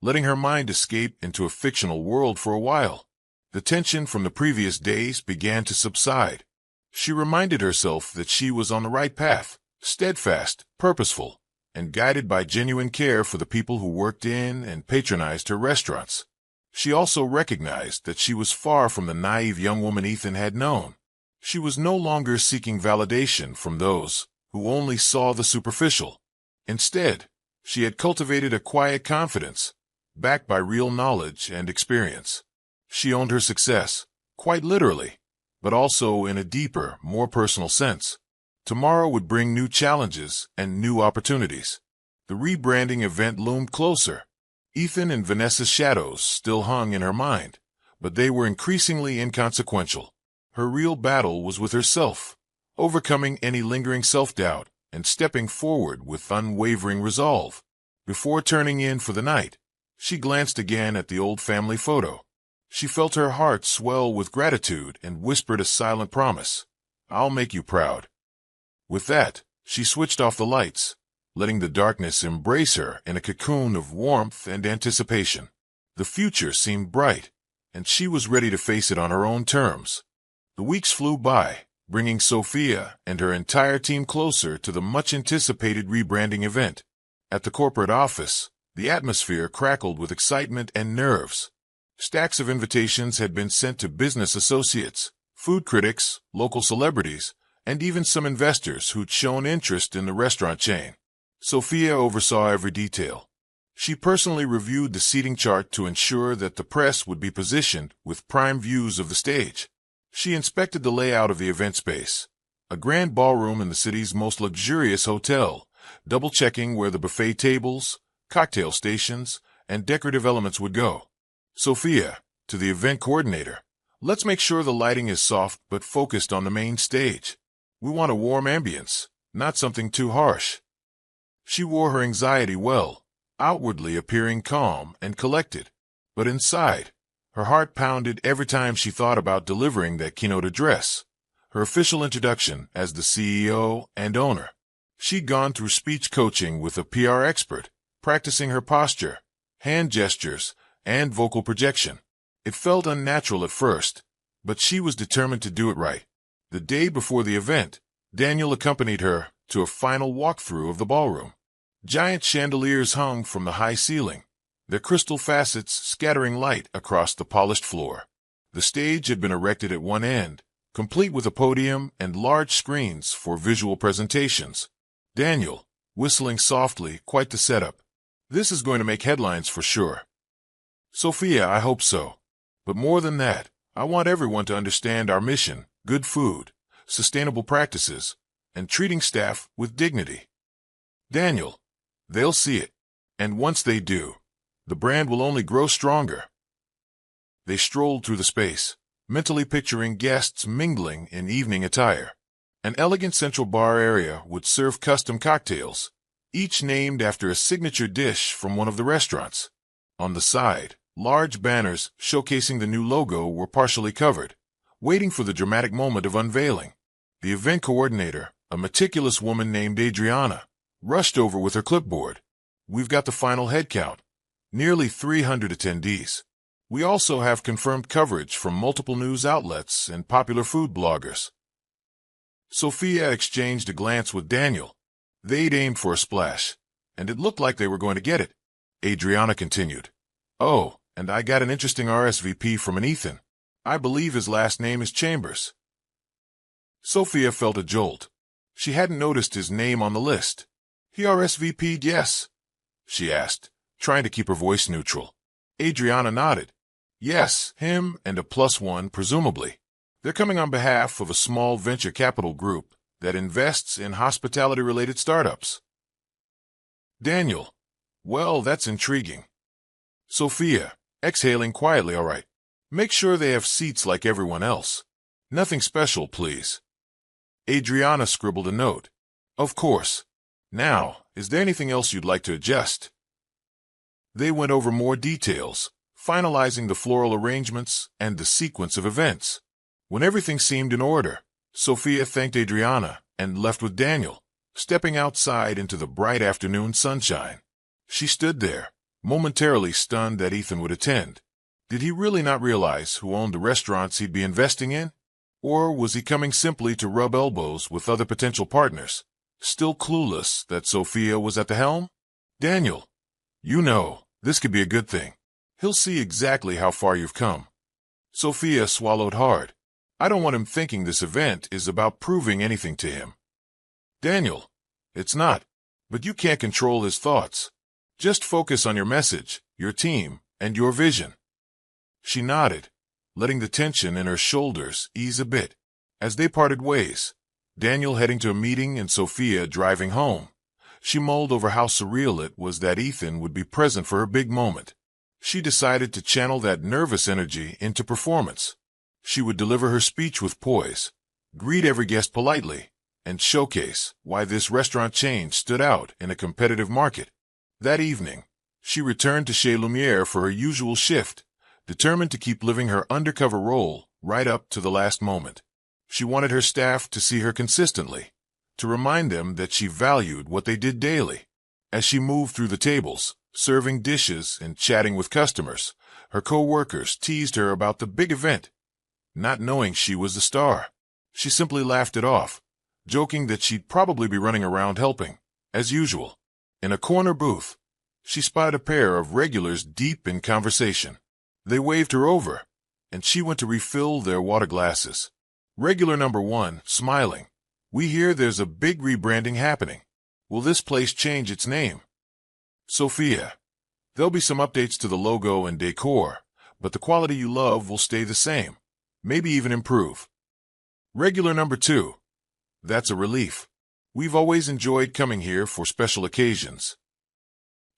letting her mind escape into a fictional world for a while. The tension from the previous days began to subside. She reminded herself that she was on the right path, steadfast, purposeful, and guided by genuine care for the people who worked in and patronized her restaurants. She also recognized that she was far from the naive young woman Ethan had known. She was no longer seeking validation from those who only saw the superficial. Instead, she had cultivated a quiet confidence, backed by real knowledge and experience. She owned her success, quite literally, but also in a deeper, more personal sense. Tomorrow would bring new challenges and new opportunities. The rebranding event loomed closer. Ethan and Vanessa's shadows still hung in her mind, but they were increasingly inconsequential. Her real battle was with herself, overcoming any lingering self-doubt and stepping forward with unwavering resolve. Before turning in for the night, she glanced again at the old family photo. She felt her heart swell with gratitude and whispered a silent promise. "I'll make you proud." With that, she switched off the lights, letting the darkness embrace her in a cocoon of warmth and anticipation. The future seemed bright, and she was ready to face it on her own terms. The weeks flew by, bringing Sophia and her entire team closer to the much-anticipated rebranding event. At the corporate office, the atmosphere crackled with excitement and nerves. Stacks of invitations had been sent to business associates, food critics, local celebrities, and even some investors who'd shown interest in the restaurant chain. Sophia oversaw every detail. She personally reviewed the seating chart to ensure that the press would be positioned with prime views of the stage. She inspected the layout of the event space, a grand ballroom in the city's most luxurious hotel, double-checking where the buffet tables, cocktail stations, and decorative elements would go. "Sophia, to the event coordinator, let's make sure the lighting is soft but focused on the main stage. We want a warm ambience, not something too harsh." She wore her anxiety well, outwardly appearing calm and collected, but inside, her heart pounded every time she thought about delivering that keynote address, her official introduction as the CEO and owner. She'd gone through speech coaching with a PR expert, practicing her posture, hand gestures, and vocal projection. It felt unnatural at first, but she was determined to do it right. The day before the event, Daniel accompanied her to a final walkthrough of the ballroom. Giant chandeliers hung from the high ceiling, their crystal facets scattering light across the polished floor. The stage had been erected at one end, complete with a podium and large screens for visual presentations. Daniel, whistling softly, quite the setup. "This is going to make headlines for sure." "Sophia, I hope so. But more than that, I want everyone to understand our mission: good food, sustainable practices, and treating staff with dignity." "Daniel, they'll see it. And once they do, the brand will only grow stronger." They strolled through the space, mentally picturing guests mingling in evening attire. An elegant central bar area would serve custom cocktails, each named after a signature dish from one of the restaurants. On the side, large banners showcasing the new logo were partially covered, waiting for the dramatic moment of unveiling. The event coordinator, a meticulous woman named Adriana, rushed over with her clipboard. "We've got the final head count. Nearly 300 attendees. We also have confirmed coverage from multiple news outlets and popular food bloggers." Sophia exchanged a glance with Daniel. They'd aimed for a splash, and it looked like they were going to get it. Adriana continued. "Oh, and I got an interesting RSVP from an Ethan. I believe his last name is Chambers." Sophia felt a jolt. She hadn't noticed his name on the list. "He RSVP'd, yes?" she asked, trying to keep her voice neutral. Adriana nodded. "Yes, him and a +1, presumably. They're coming on behalf of a small venture capital group that invests in hospitality-related startups." Daniel. "Well, that's intriguing." Sophia, exhaling quietly, "All right. Make sure they have seats like everyone else. Nothing special, please." Adriana scribbled a note. "Of course. Now, is there anything else you'd like to adjust?" They went over more details, finalizing the floral arrangements and the sequence of events. When everything seemed in order, Sophia thanked Adriana and left with Daniel, stepping outside into the bright afternoon sunshine. She stood there, momentarily stunned that Ethan would attend. Did he really not realize who owned the restaurants he'd be investing in? Or was he coming simply to rub elbows with other potential partners, still clueless that Sophia was at the helm? Daniel, you know, this could be a good thing. He'll see exactly how far you've come. Sophia swallowed hard. I don't want him thinking this event is about proving anything to him. Daniel, it's not. But you can't control his thoughts. Just focus on your message, your team, and your vision. She nodded, letting the tension in her shoulders ease a bit. As they parted ways, Daniel heading to a meeting and Sophia driving home, she mulled over how surreal it was that Ethan would be present for her big moment. She decided to channel that nervous energy into performance. She would deliver her speech with poise, greet every guest politely, and showcase why this restaurant chain stood out in a competitive market. That evening, she returned to Chez Lumiere for her usual shift, determined to keep living her undercover role right up to the last moment. She wanted her staff to see her consistently, to remind them that she valued what they did daily. As she moved through the tables, serving dishes and chatting with customers, her co-workers teased her about the big event. Not knowing she was the star, she simply laughed it off, joking that she'd probably be running around helping, as usual. In a corner booth, she spied a pair of regulars deep in conversation. They waved her over, and she went to refill their water glasses. Regular number 1, smiling. We hear there's a big rebranding happening. Will this place change its name? Sophia. There'll be some updates to the logo and decor, but the quality you love will stay the same, maybe even improve. Regular number 2. That's a relief. We've always enjoyed coming here for special occasions.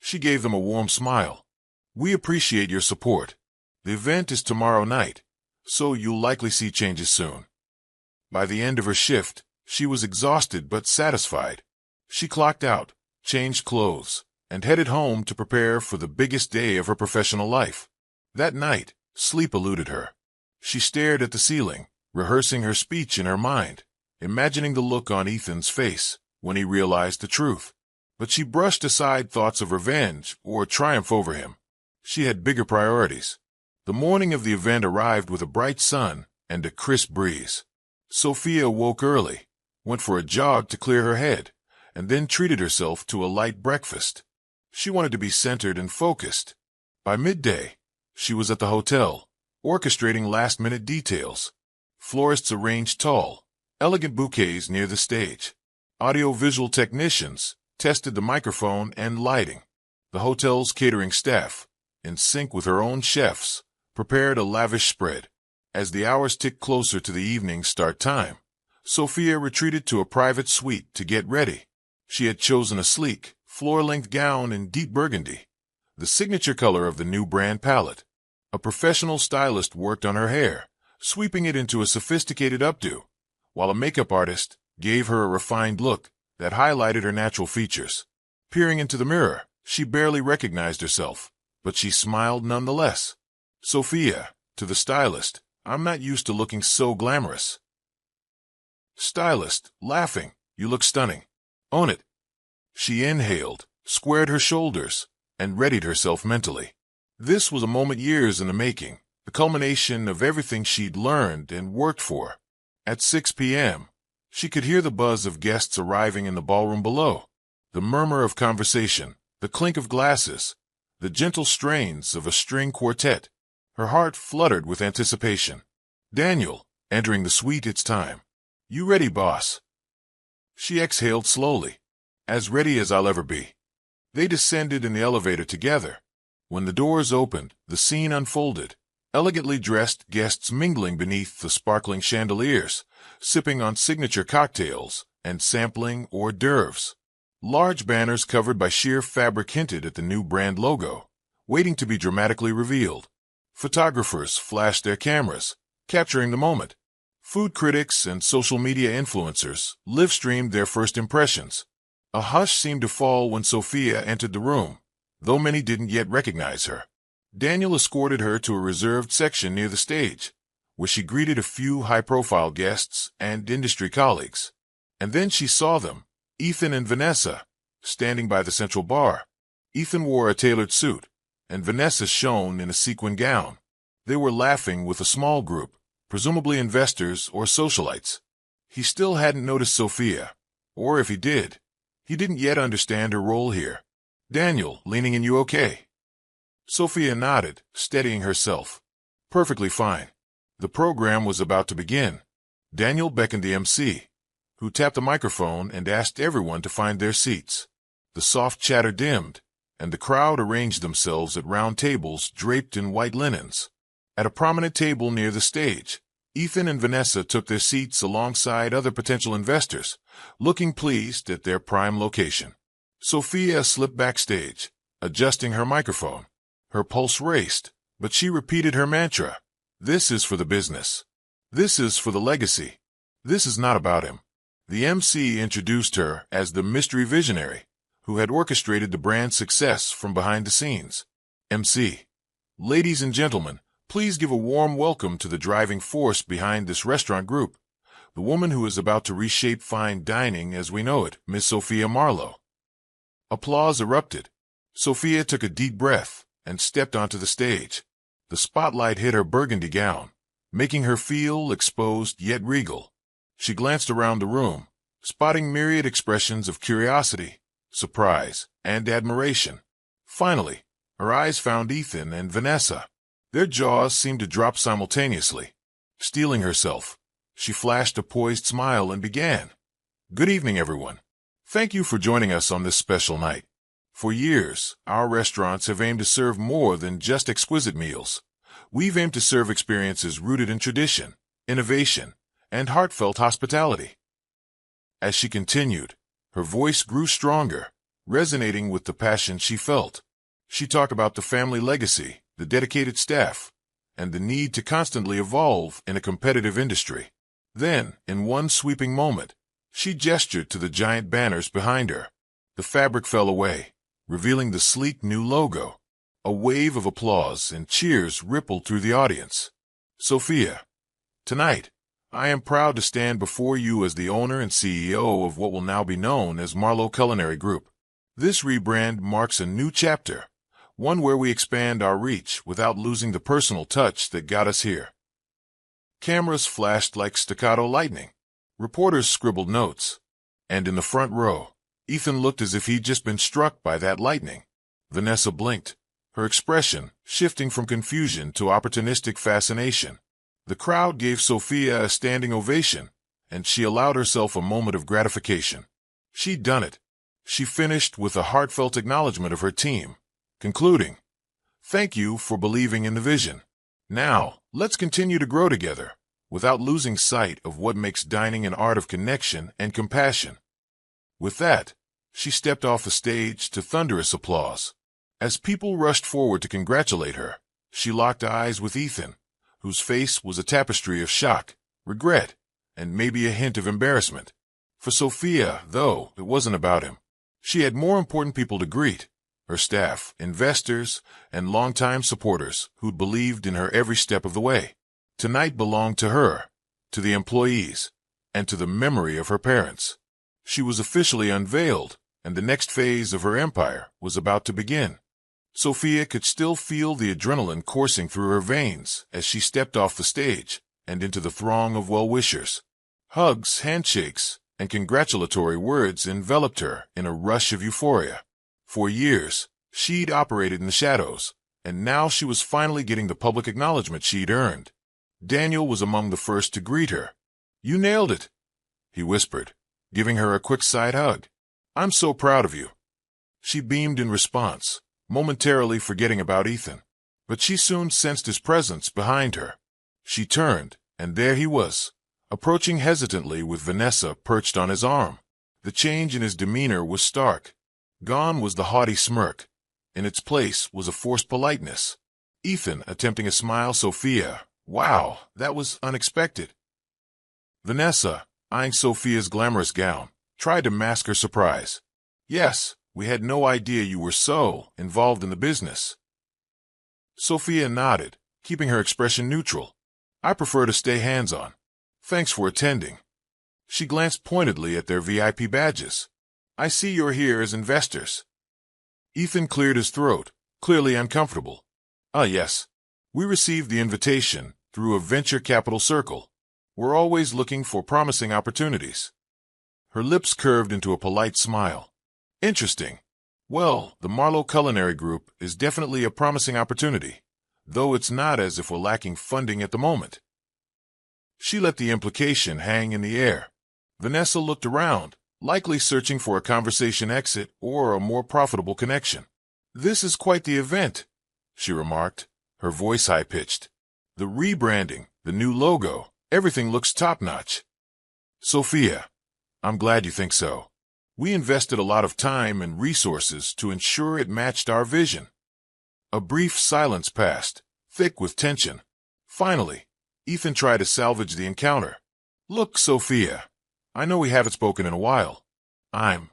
She gave them a warm smile. We appreciate your support. The event is tomorrow night, so you'll likely see changes soon. By the end of her shift, she was exhausted but satisfied. She clocked out, changed clothes, and headed home to prepare for the biggest day of her professional life. That night, sleep eluded her. She stared at the ceiling, rehearsing her speech in her mind, imagining the look on Ethan's face when he realized the truth. But she brushed aside thoughts of revenge or triumph over him. She had bigger priorities. The morning of the event arrived with a bright sun and a crisp breeze. Sophia woke early, went for a jog to clear her head, and then treated herself to a light breakfast. She wanted to be centered and focused. By midday, she was at the hotel, orchestrating last-minute details. Florists arranged tall, elegant bouquets near the stage. Audio-visual technicians tested the microphone and lighting. The hotel's catering staff, in sync with her own chefs, prepared a lavish spread. As the hours ticked closer to the evening start time, Sophia retreated to a private suite to get ready. She had chosen a sleek, floor-length gown in deep burgundy, the signature color of the new brand palette. A professional stylist worked on her hair, sweeping it into a sophisticated updo, while a makeup artist gave her a refined look that highlighted her natural features. Peering into the mirror, she barely recognized herself, but she smiled nonetheless. Sophia, to the stylist, I'm not used to looking so glamorous. Stylist, laughing, you look stunning. Own it. She inhaled, squared her shoulders, and readied herself mentally. This was a moment years in the making, the culmination of everything she'd learned and worked for. At 6 p.m., she could hear the buzz of guests arriving in the ballroom below, the murmur of conversation, the clink of glasses, the gentle strains of a string quartet. Her heart fluttered with anticipation. Daniel, entering the suite, it's time. You ready, boss? She exhaled slowly. As ready as I'll ever be. They descended in the elevator together. When the doors opened, the scene unfolded. Elegantly dressed guests mingling beneath the sparkling chandeliers, sipping on signature cocktails and sampling hors d'oeuvres. Large banners covered by sheer fabric hinted at the new brand logo, waiting to be dramatically revealed. Photographers flashed their cameras, capturing the moment. Food critics and social media influencers live-streamed their first impressions. A hush seemed to fall when Sophia entered the room, though many didn't yet recognize her. Daniel escorted her to a reserved section near the stage, where she greeted a few high-profile guests and industry colleagues. And then she saw them, Ethan and Vanessa, standing by the central bar. Ethan wore a tailored suit, and Vanessa shone in a sequin gown. They were laughing with a small group, presumably investors or socialites. He still hadn't noticed Sophia, or if he did, he didn't yet understand her role here. "Daniel, leaning in, you okay?" Sophia nodded, steadying herself. "Perfectly fine." The program was about to begin. Daniel beckoned the MC, who tapped the microphone and asked everyone to find their seats. The soft chatter dimmed, and the crowd arranged themselves at round tables draped in white linens. At a prominent table near the stage, Ethan and Vanessa took their seats alongside other potential investors, looking pleased at their prime location. Sophia slipped backstage, adjusting her microphone. Her pulse raced, but she repeated her mantra. "This is for the business. This is for the legacy. This is not about him." The MC introduced her as the mystery visionary, who had orchestrated the brand's success from behind the scenes. MC: "Ladies and gentlemen, please give a warm welcome to the driving force behind this restaurant group, the woman who is about to reshape fine dining as we know it, Miss Sophia Marlowe." Applause erupted. Sophia took a deep breath and stepped onto the stage. The spotlight hit her burgundy gown, making her feel exposed yet regal. She glanced around the room, spotting myriad expressions of curiosity, surprise, and admiration. Finally, her eyes found Ethan and Vanessa. Their jaws seemed to drop simultaneously. Steeling herself, she flashed a poised smile and began. "Good evening, everyone. Thank you for joining us on this special night. For years, our restaurants have aimed to serve more than just exquisite meals. We've aimed to serve experiences rooted in tradition, innovation, and heartfelt hospitality." As she continued, her voice grew stronger, resonating with the passion she felt. She talked about the family legacy, the dedicated staff, and the need to constantly evolve in a competitive industry. Then, in one sweeping moment, she gestured to the giant banners behind her. The fabric fell away, revealing the sleek new logo. A wave of applause and cheers rippled through the audience. "Sophia, tonight, I am proud to stand before you as the owner and CEO of what will now be known as Marlowe Culinary Group. This rebrand marks a new chapter, one where we expand our reach without losing the personal touch that got us here." Cameras flashed like staccato lightning. Reporters scribbled notes. And in the front row, Ethan looked as if he'd just been struck by that lightning. Vanessa blinked, her expression shifting from confusion to opportunistic fascination. The crowd gave Sophia a standing ovation, and she allowed herself a moment of gratification. She'd done it. She finished with a heartfelt acknowledgement of her team, concluding, "Thank you for believing in the vision. Now, let's continue to grow together, without losing sight of what makes dining an art of connection and compassion." With that, she stepped off the stage to thunderous applause. As people rushed forward to congratulate her, she locked eyes with Ethan, whose face was a tapestry of shock, regret, and maybe a hint of embarrassment. For Sophia, though, it wasn't about him. She had more important people to greet: her staff, investors, and longtime supporters who'd believed in her every step of the way. Tonight belonged to her, to the employees, and to the memory of her parents. She was officially unveiled, and the next phase of her empire was about to begin. Sophia could still feel the adrenaline coursing through her veins as she stepped off the stage and into the throng of well-wishers. Hugs, handshakes, and congratulatory words enveloped her in a rush of euphoria. For years, she'd operated in the shadows, and now she was finally getting the public acknowledgement she'd earned. Daniel was among the first to greet her. "You nailed it," he whispered, giving her a quick side hug. "I'm so proud of you." She beamed in response, momentarily forgetting about Ethan. But she soon sensed his presence behind her. She turned, and there he was, approaching hesitantly with Vanessa perched on his arm. The change in his demeanor was stark. Gone was the haughty smirk. In its place was a forced politeness. Ethan attempting a smile. Sophia, "Wow, that was unexpected." Vanessa, eyeing Sophia's glamorous gown, tried to mask her surprise. "Yes, we had no idea you were so involved in the business." Sophia nodded, keeping her expression neutral. "I prefer to stay hands-on. Thanks for attending." She glanced pointedly at their VIP badges. "I see you're here as investors." Ethan cleared his throat, clearly uncomfortable. Ah, yes. We received the invitation through a venture capital circle. We're always looking for promising opportunities. Her lips curved into a polite smile. Interesting. Well, the Marlowe Culinary Group is definitely a promising opportunity, though it's not as if we're lacking funding at the moment. She let the implication hang in the air. Vanessa looked around, likely searching for a conversation exit or a more profitable connection. This is quite the event, she remarked, her voice high-pitched. The rebranding, the new logo, everything looks top-notch. Sophia, I'm glad you think so. We invested a lot of time and resources to ensure it matched our vision. A brief silence passed, thick with tension. Finally, Ethan tried to salvage the encounter. Look, Sophia, I know we haven't spoken in a while. I'm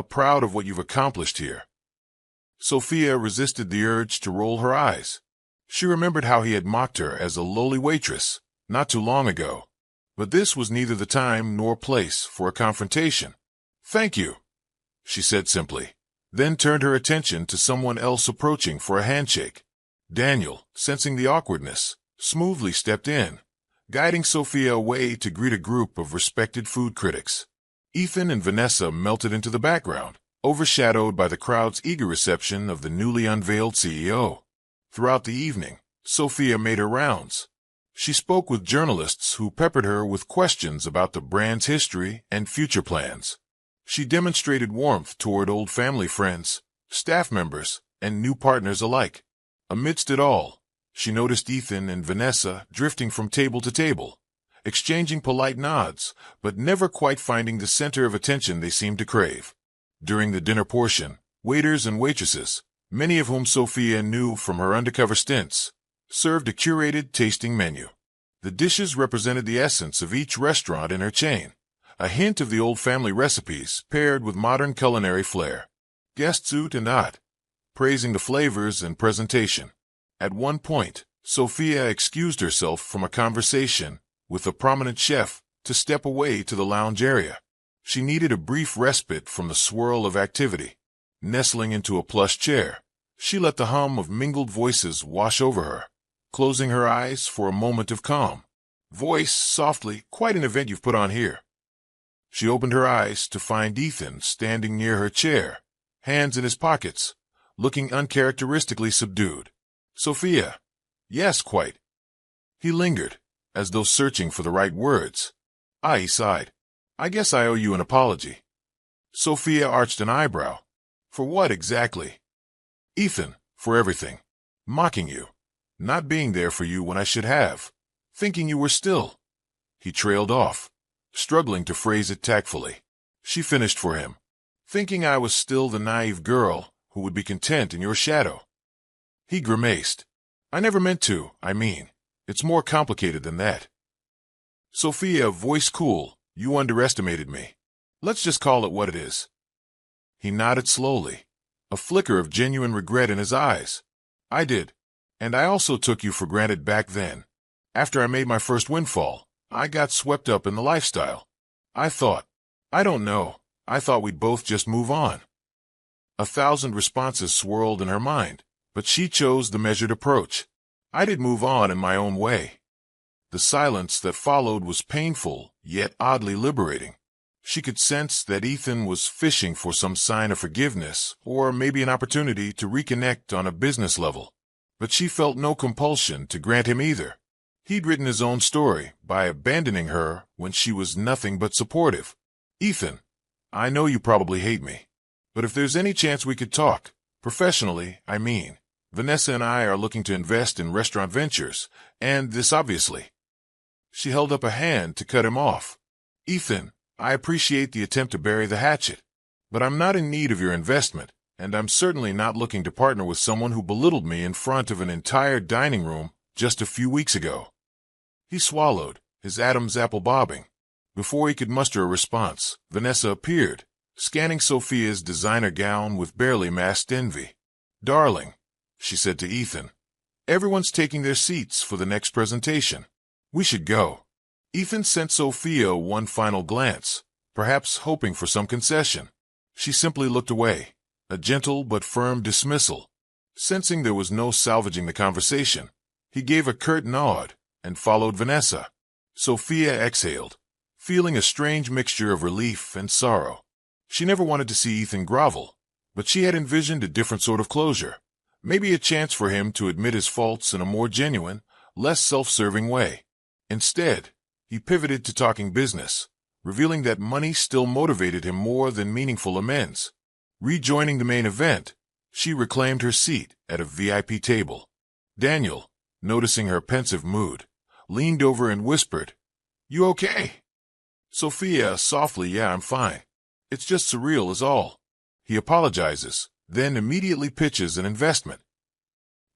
proud of what you've accomplished here. Sophia resisted the urge to roll her eyes. She remembered how he had mocked her as a lowly waitress not too long ago. But this was neither the time nor place for a confrontation. Thank you, she said simply, then turned her attention to someone else approaching for a handshake. Daniel, sensing the awkwardness, smoothly stepped in, guiding Sophia away to greet a group of respected food critics. Ethan and Vanessa melted into the background, overshadowed by the crowd's eager reception of the newly unveiled CEO. Throughout the evening, Sophia made her rounds. She spoke with journalists who peppered her with questions about the brand's history and future plans. She demonstrated warmth toward old family friends, staff members, and new partners alike. Amidst it all, she noticed Ethan and Vanessa drifting from table to table, exchanging polite nods, but never quite finding the center of attention they seemed to crave. During the dinner portion, waiters and waitresses, many of whom Sophia knew from her undercover stints, served a curated tasting menu. The dishes represented the essence of each restaurant in her chain, a hint of the old family recipes paired with modern culinary flair. Guests oot and ot, praising the flavors and presentation. At one point, Sophia excused herself from a conversation with a prominent chef to step away to the lounge area. She needed a brief respite from the swirl of activity. Nestling into a plush chair, she let the hum of mingled voices wash over her, closing her eyes for a moment of calm. Voice softly, quite an event you've put on here. She opened her eyes to find Ethan standing near her chair, hands in his pockets, looking uncharacteristically subdued. Sophia. Yes, quite. He lingered, as though searching for the right words. He sighed. I guess I owe you an apology. Sophia arched an eyebrow. For what exactly? Ethan, for everything. Mocking you. Not being there for you when I should have. Thinking you were still. He trailed off, struggling to phrase it tactfully. She finished for him. Thinking I was still the naive girl who would be content in your shadow. He grimaced. I never meant to, I mean. It's more complicated than that. Sophia, voice cool, you underestimated me. Let's just call it what it is. He nodded slowly, a flicker of genuine regret in his eyes. I did. And I also took you for granted back then. After I made my first windfall, I got swept up in the lifestyle. I thought we'd both just move on. 1,000 responses swirled in her mind, but she chose the measured approach. I did move on in my own way. The silence that followed was painful, yet oddly liberating. She could sense that Ethan was fishing for some sign of forgiveness, or maybe an opportunity to reconnect on a business level. But she felt no compulsion to grant him either. He'd written his own story by abandoning her when she was nothing but supportive. Ethan, I know you probably hate me, but if there's any chance we could talk, professionally, I mean, Vanessa and I are looking to invest in restaurant ventures, and this obviously. She held up a hand to cut him off. Ethan, I appreciate the attempt to bury the hatchet, but I'm not in need of your investment, and I'm certainly not looking to partner with someone who belittled me in front of an entire dining room just a few weeks ago. He swallowed, his Adam's apple bobbing. Before he could muster a response, Vanessa appeared, scanning Sophia's designer gown with barely masked envy. Darling, she said to Ethan, everyone's taking their seats for the next presentation. We should go. Ethan sent Sophia one final glance, perhaps hoping for some concession. She simply looked away, a gentle but firm dismissal. Sensing there was no salvaging the conversation, he gave a curt nod and followed Vanessa. Sophia exhaled, feeling a strange mixture of relief and sorrow. She never wanted to see Ethan grovel, but she had envisioned a different sort of closure, maybe a chance for him to admit his faults in a more genuine, less self-serving way. Instead, he pivoted to talking business, revealing that money still motivated him more than meaningful amends. Rejoining the main event, she reclaimed her seat at a VIP table. Daniel, noticing her pensive mood, leaned over and whispered, "You okay?" Sophia softly, "Yeah, I'm fine. It's just surreal is all." He apologizes, then immediately pitches an investment.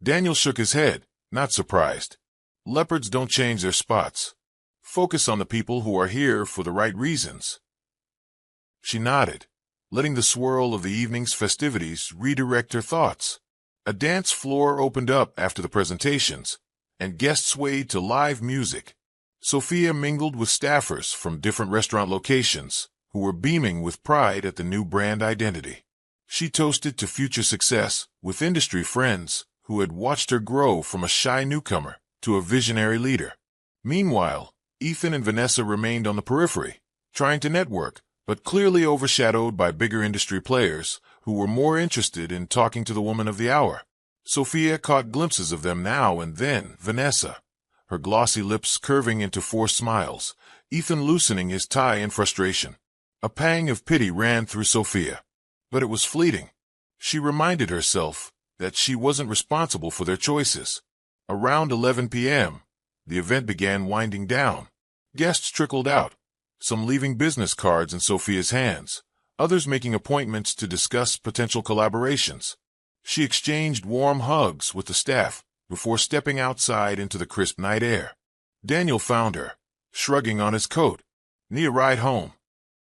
Daniel shook his head, not surprised. Leopards don't change their spots. Focus on the people who are here for the right reasons. She nodded, letting the swirl of the evening's festivities redirect her thoughts. A dance floor opened up after the presentations, and guests swayed to live music. Sophia mingled with staffers from different restaurant locations, who were beaming with pride at the new brand identity. She toasted to future success with industry friends who had watched her grow from a shy newcomer to a visionary leader. Meanwhile, Ethan and Vanessa remained on the periphery, trying to network, but clearly overshadowed by bigger industry players who were more interested in talking to the woman of the hour. Sophia caught glimpses of them now and then. Vanessa, her glossy lips curving into forced smiles, Ethan loosening his tie in frustration. A pang of pity ran through Sophia, but it was fleeting. She reminded herself that she wasn't responsible for their choices. Around 11 p.m., the event began winding down. Guests trickled out, some leaving business cards in Sophia's hands, others making appointments to discuss potential collaborations. She exchanged warm hugs with the staff before stepping outside into the crisp night air. Daniel found her, shrugging on his coat. "Need a ride home?"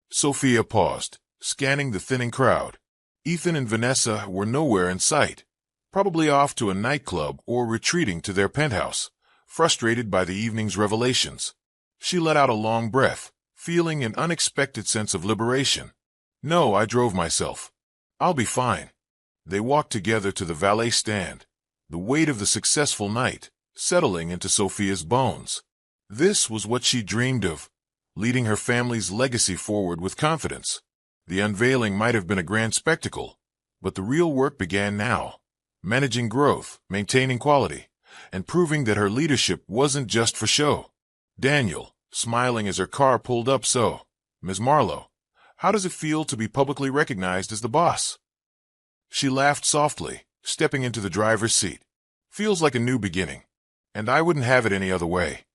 Sophia paused, scanning the thinning crowd. Ethan and Vanessa were nowhere in sight, probably off to a nightclub or retreating to their penthouse, frustrated by the evening's revelations. She let out a long breath, feeling an unexpected sense of liberation. "No, I drove myself. I'll be fine." They walked together to the valet stand, the weight of the successful night settling into Sophia's bones. This was what she dreamed of, leading her family's legacy forward with confidence. The unveiling might have been a grand spectacle, but the real work began now, managing growth, maintaining quality, and proving that her leadership wasn't just for show. Daniel, smiling as her car pulled up, "So, Ms. Marlowe, how does it feel to be publicly recognized as the boss?" She laughed softly, stepping into the driver's seat. "Feels like a new beginning, and I wouldn't have it any other way."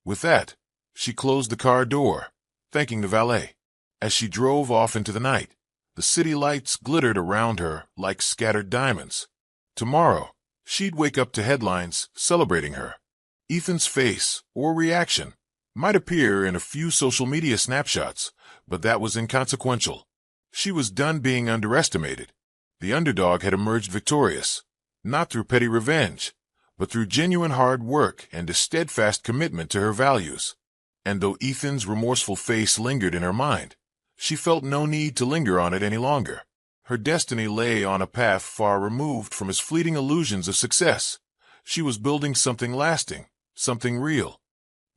With that, she closed the car door, thanking the valet. As she drove off into the night, the city lights glittered around her like scattered diamonds. Tomorrow, she'd wake up to headlines celebrating her. Ethan's face, or reaction, might appear in a few social media snapshots, but that was inconsequential. She was done being underestimated. The underdog had emerged victorious, not through petty revenge, but through genuine hard work and a steadfast commitment to her values. And though Ethan's remorseful face lingered in her mind, she felt no need to linger on it any longer. Her destiny lay on a path far removed from his fleeting illusions of success. She was building something lasting, something real.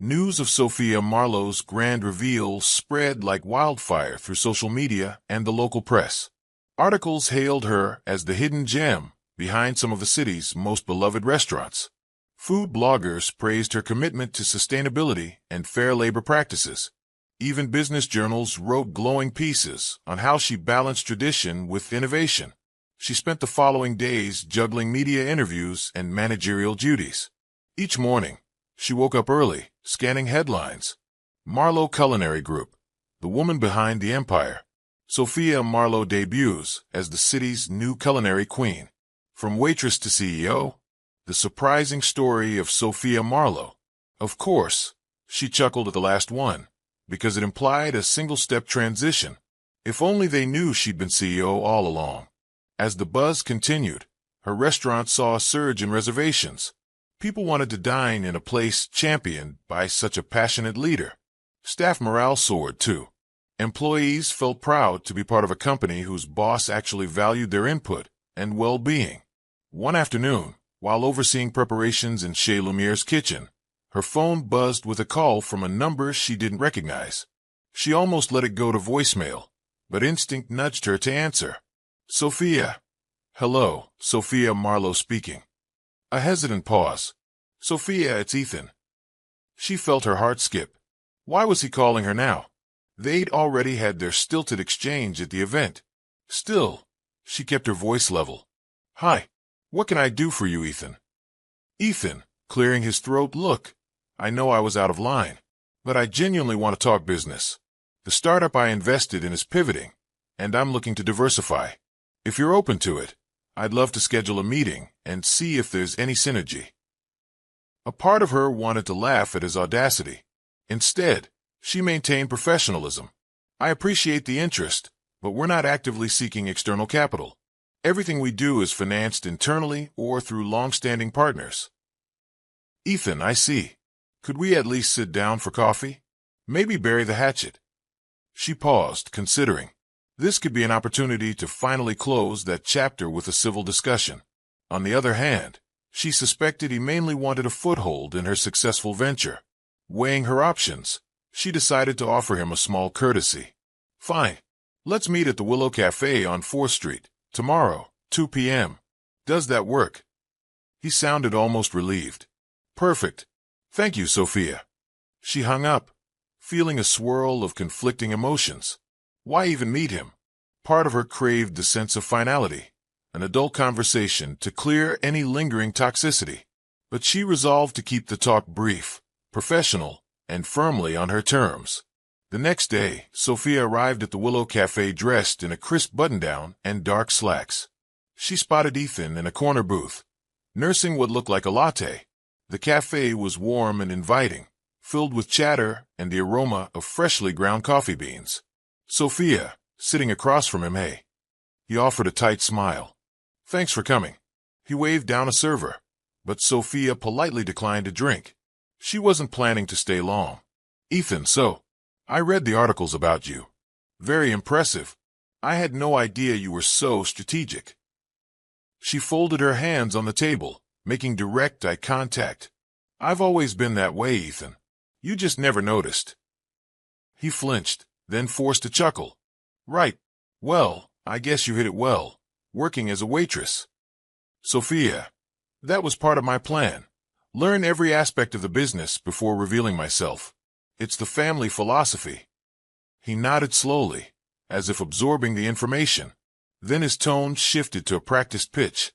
News of Sophia Marlowe's grand reveal spread like wildfire through social media and the local press. Articles hailed her as the hidden gem behind some of the city's most beloved restaurants. Food bloggers praised her commitment to sustainability and fair labor practices. Even business journals wrote glowing pieces on how she balanced tradition with innovation. She spent the following days juggling media interviews and managerial duties. Each morning, she woke up early, scanning headlines. Marlowe Culinary Group, the woman behind the empire. Sophia Marlowe debuts as the city's new culinary queen. From waitress to CEO, the surprising story of Sophia Marlowe. Of course, she chuckled at the last one, because it implied a single-step transition. If only they knew she'd been CEO all along. As the buzz continued, her restaurant saw a surge in reservations. People wanted to dine in a place championed by such a passionate leader. Staff morale soared, too. Employees felt proud to be part of a company whose boss actually valued their input and well-being. One afternoon, while overseeing preparations in Chez Lumiere's kitchen, her phone buzzed with a call from a number she didn't recognize. She almost let it go to voicemail, but instinct nudged her to answer. Sophia. Hello, Sophia Marlowe speaking. A hesitant pause. Sophia, it's Ethan. She felt her heart skip. Why was he calling her now? They'd already had their stilted exchange at the event. Still, she kept her voice level. Hi. What can I do for you, Ethan? Ethan, clearing his throat, look. I know I was out of line, but I genuinely want to talk business. The startup I invested in is pivoting, and I'm looking to diversify. If you're open to it, I'd love to schedule a meeting and see if there's any synergy. A part of her wanted to laugh at his audacity. Instead, she maintained professionalism. I appreciate the interest, but we're not actively seeking external capital. Everything we do is financed internally or through long-standing partners. Ethan, I see. Could we at least sit down for coffee? Maybe bury the hatchet. She paused, considering. This could be an opportunity to finally close that chapter with a civil discussion. On the other hand, she suspected he mainly wanted a foothold in her successful venture. Weighing her options, she decided to offer him a small courtesy. Fine. Let's meet at the Willow Cafe on 4th Street, tomorrow, 2 p.m. Does that work? He sounded almost relieved. Perfect. Thank you, Sophia. She hung up, feeling a swirl of conflicting emotions. Why even meet him? Part of her craved the sense of finality, an adult conversation to clear any lingering toxicity. But she resolved to keep the talk brief, professional, and firmly on her terms. The next day, Sophia arrived at the Willow Cafe dressed in a crisp button-down and dark slacks. She spotted Ethan in a corner booth, nursing what looked like a latte. The cafe was warm and inviting, filled with chatter and the aroma of freshly ground coffee beans. Sophia, sitting across from him, hey. He offered a tight smile. Thanks for coming. He waved down a server, but Sophia politely declined a drink. She wasn't planning to stay long. Ethan, so, I read the articles about you. Very impressive. I had no idea you were so strategic. She folded her hands on the table, making direct eye contact. I've always been that way, Ethan. You just never noticed. He flinched, then forced a chuckle. Right. Well, I guess you hit it well, working as a waitress. Sophia, that was part of my plan. Learn every aspect of the business before revealing myself. It's the family philosophy. He nodded slowly, as if absorbing the information. Then his tone shifted to a practiced pitch.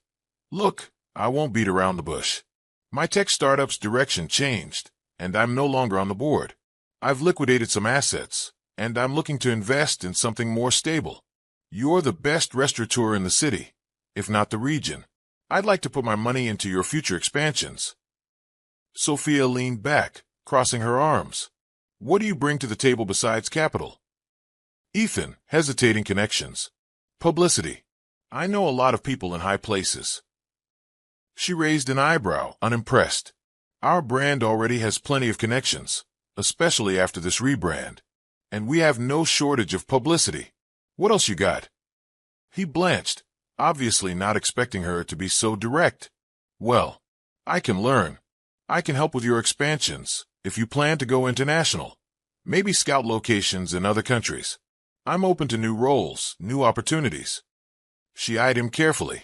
Look, I won't beat around the bush. My tech startup's direction changed, and I'm no longer on the board. I've liquidated some assets, and I'm looking to invest in something more stable. You're the best restaurateur in the city, if not the region. I'd like to put my money into your future expansions. Sophia leaned back, crossing her arms. What do you bring to the table besides capital? Ethan, hesitating connections. Publicity. I know a lot of people in high places. She raised an eyebrow, unimpressed. Our brand already has plenty of connections, especially after this rebrand. And we have no shortage of publicity. What else you got? He blanched, obviously not expecting her to be so direct. Well, I can learn. I can help with your expansions, if you plan to go international. Maybe scout locations in other countries. I'm open to new roles, new opportunities. She eyed him carefully,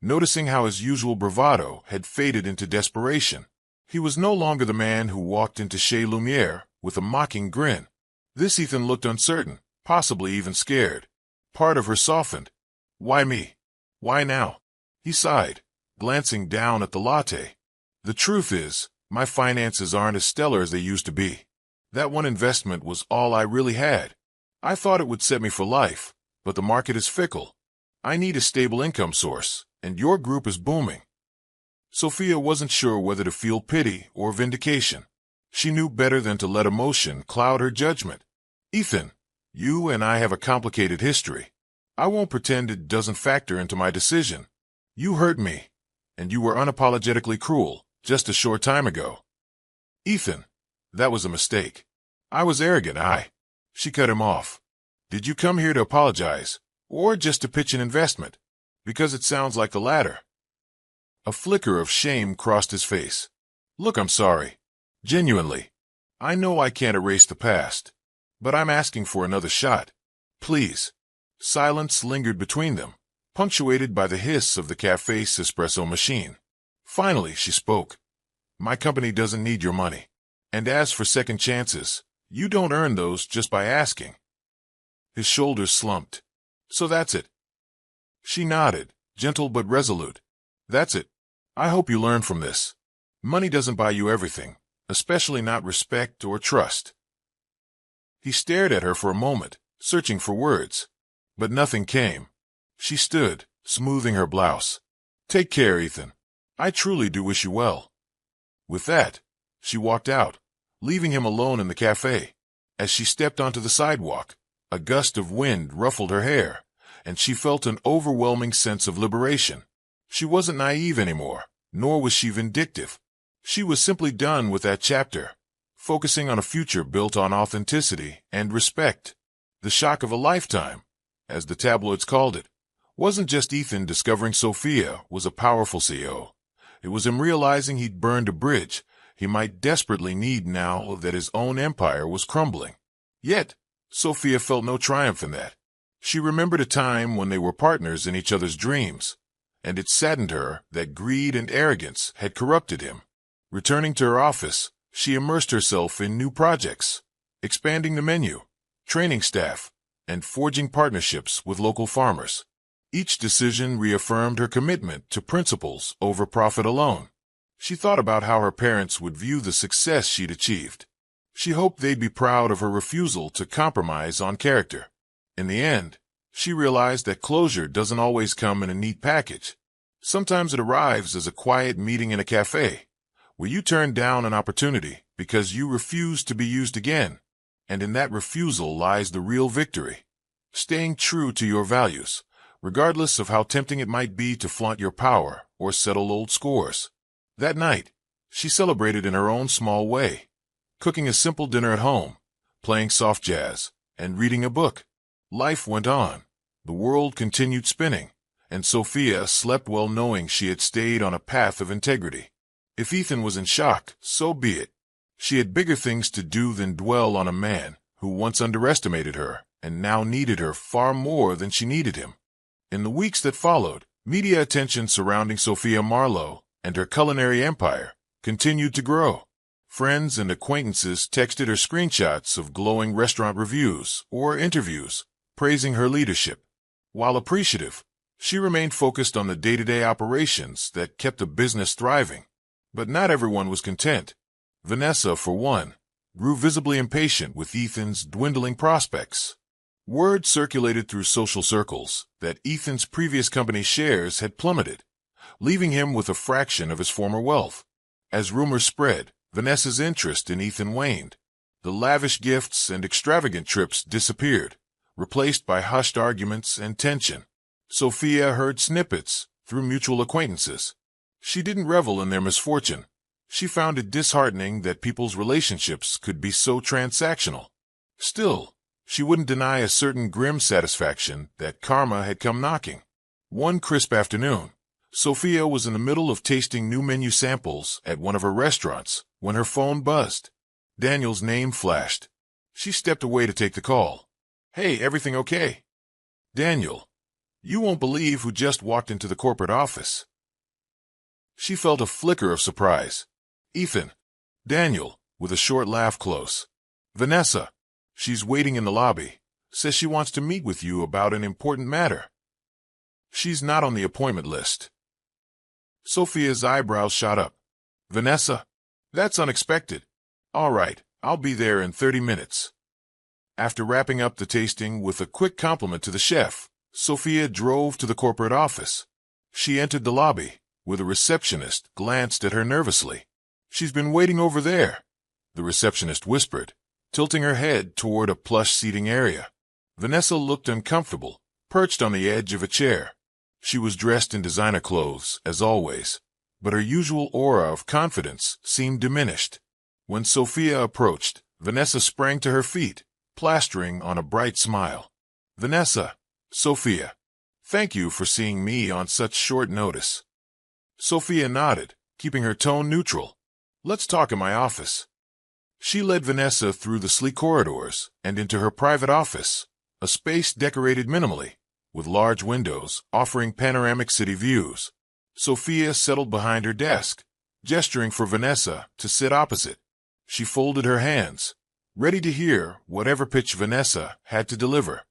noticing how his usual bravado had faded into desperation. He was no longer the man who walked into Chez Lumiere with a mocking grin. This Ethan looked uncertain, possibly even scared. Part of her softened. Why me? Why now? He sighed, glancing down at the latte. The truth is, my finances aren't as stellar as they used to be. That one investment was all I really had. I thought it would set me for life, but the market is fickle. I need a stable income source, and your group is booming. Sophia wasn't sure whether to feel pity or vindication. She knew better than to let emotion cloud her judgment. Ethan, you and I have a complicated history. I won't pretend it doesn't factor into my decision. You hurt me, and you were unapologetically cruel just a short time ago. Ethan, that was a mistake. I was arrogant, She cut him off. Did you come here to apologize, or just to pitch an investment? Because it sounds like the latter. A flicker of shame crossed his face. Look, I'm sorry. Genuinely. I know I can't erase the past. But I'm asking for another shot. Please. Silence lingered between them, punctuated by the hiss of the cafe's espresso machine. Finally, she spoke. My company doesn't need your money. And as for second chances, you don't earn those just by asking. His shoulders slumped. So that's it. She nodded, gentle but resolute. That's it. I hope you learn from this. Money doesn't buy you everything, especially not respect or trust. He stared at her for a moment, searching for words. But nothing came. She stood, smoothing her blouse. Take care, Ethan. I truly do wish you well. With that, she walked out, leaving him alone in the cafe. As she stepped onto the sidewalk, a gust of wind ruffled her hair, and she felt an overwhelming sense of liberation. She wasn't naive anymore, nor was she vindictive. She was simply done with that chapter, focusing on a future built on authenticity and respect. The shock of a lifetime, as the tabloids called it, wasn't just Ethan discovering Sophia was a powerful CEO. It was him realizing he'd burned a bridge he might desperately need now that his own empire was crumbling. Yet, Sophia felt no triumph in that. She remembered a time when they were partners in each other's dreams, and it saddened her that greed and arrogance had corrupted him. Returning to her office, she immersed herself in new projects, expanding the menu, training staff, and forging partnerships with local farmers. Each decision reaffirmed her commitment to principles over profit alone. She thought about how her parents would view the success she'd achieved. She hoped they'd be proud of her refusal to compromise on character. In the end, she realized that closure doesn't always come in a neat package. Sometimes it arrives as a quiet meeting in a cafe, where you turn down an opportunity because you refuse to be used again. And in that refusal lies the real victory. Staying true to your values, regardless of how tempting it might be to flaunt your power or settle old scores. That night, she celebrated in her own small way, cooking a simple dinner at home, playing soft jazz, and reading a book. Life went on. The world continued spinning, and Sophia slept well knowing she had stayed on a path of integrity. If Ethan was in shock, so be it. She had bigger things to do than dwell on a man who once underestimated her and now needed her far more than she needed him. In the weeks that followed, media attention surrounding Sophia Marlowe and her culinary empire continued to grow. Friends and acquaintances texted her screenshots of glowing restaurant reviews or interviews, praising her leadership. While appreciative, she remained focused on the day-to-day operations that kept the business thriving. But not everyone was content. Vanessa, for one, grew visibly impatient with Ethan's dwindling prospects. Word circulated through social circles that Ethan's previous company shares had plummeted, leaving him with a fraction of his former wealth. As rumors spread, Vanessa's interest in Ethan waned. The lavish gifts and extravagant trips disappeared, replaced by hushed arguments and tension. Sophia heard snippets through mutual acquaintances. She didn't revel in their misfortune. She found it disheartening that people's relationships could be so transactional. Still, she wouldn't deny a certain grim satisfaction that karma had come knocking. One crisp afternoon, Sophia was in the middle of tasting new menu samples at one of her restaurants when her phone buzzed. Daniel's name flashed. She stepped away to take the call. Hey, everything okay? Daniel, you won't believe who just walked into the corporate office. She felt a flicker of surprise. Ethan. Daniel, with a short laugh close. Vanessa. She's waiting in the lobby. Says she wants to meet with you about an important matter. She's not on the appointment list. Sophia's eyebrows shot up. Vanessa? That's unexpected. All right, I'll be there in 30 minutes. After wrapping up the tasting with a quick compliment to the chef, Sophia drove to the corporate office. She entered the lobby, where the receptionist glanced at her nervously. She's been waiting over there, the receptionist whispered, tilting her head toward a plush seating area. Vanessa looked uncomfortable, perched on the edge of a chair. She was dressed in designer clothes, as always, but her usual aura of confidence seemed diminished. When Sophia approached, Vanessa sprang to her feet, plastering on a bright smile. Vanessa, Sophia, thank you for seeing me on such short notice. Sophia nodded, keeping her tone neutral. Let's talk in my office. She led Vanessa through the sleek corridors and into her private office, a space decorated minimally, with large windows offering panoramic city views. Sophia settled behind her desk, gesturing for Vanessa to sit opposite. She folded her hands, ready to hear whatever pitch Vanessa had to deliver.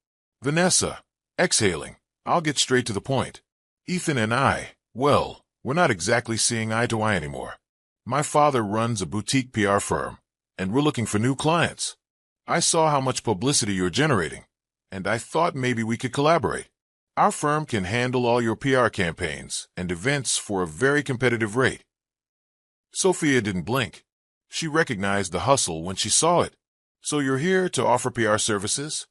Vanessa, exhaling, I'll get straight to the point. Ethan and I, well, we're not exactly seeing eye to eye anymore. My father runs a boutique PR firm, and we're looking for new clients. I saw how much publicity you're generating, and I thought maybe we could collaborate. Our firm can handle all your PR campaigns and events for a very competitive rate. Sophia didn't blink. She recognized the hustle when she saw it. So you're here to offer PR services?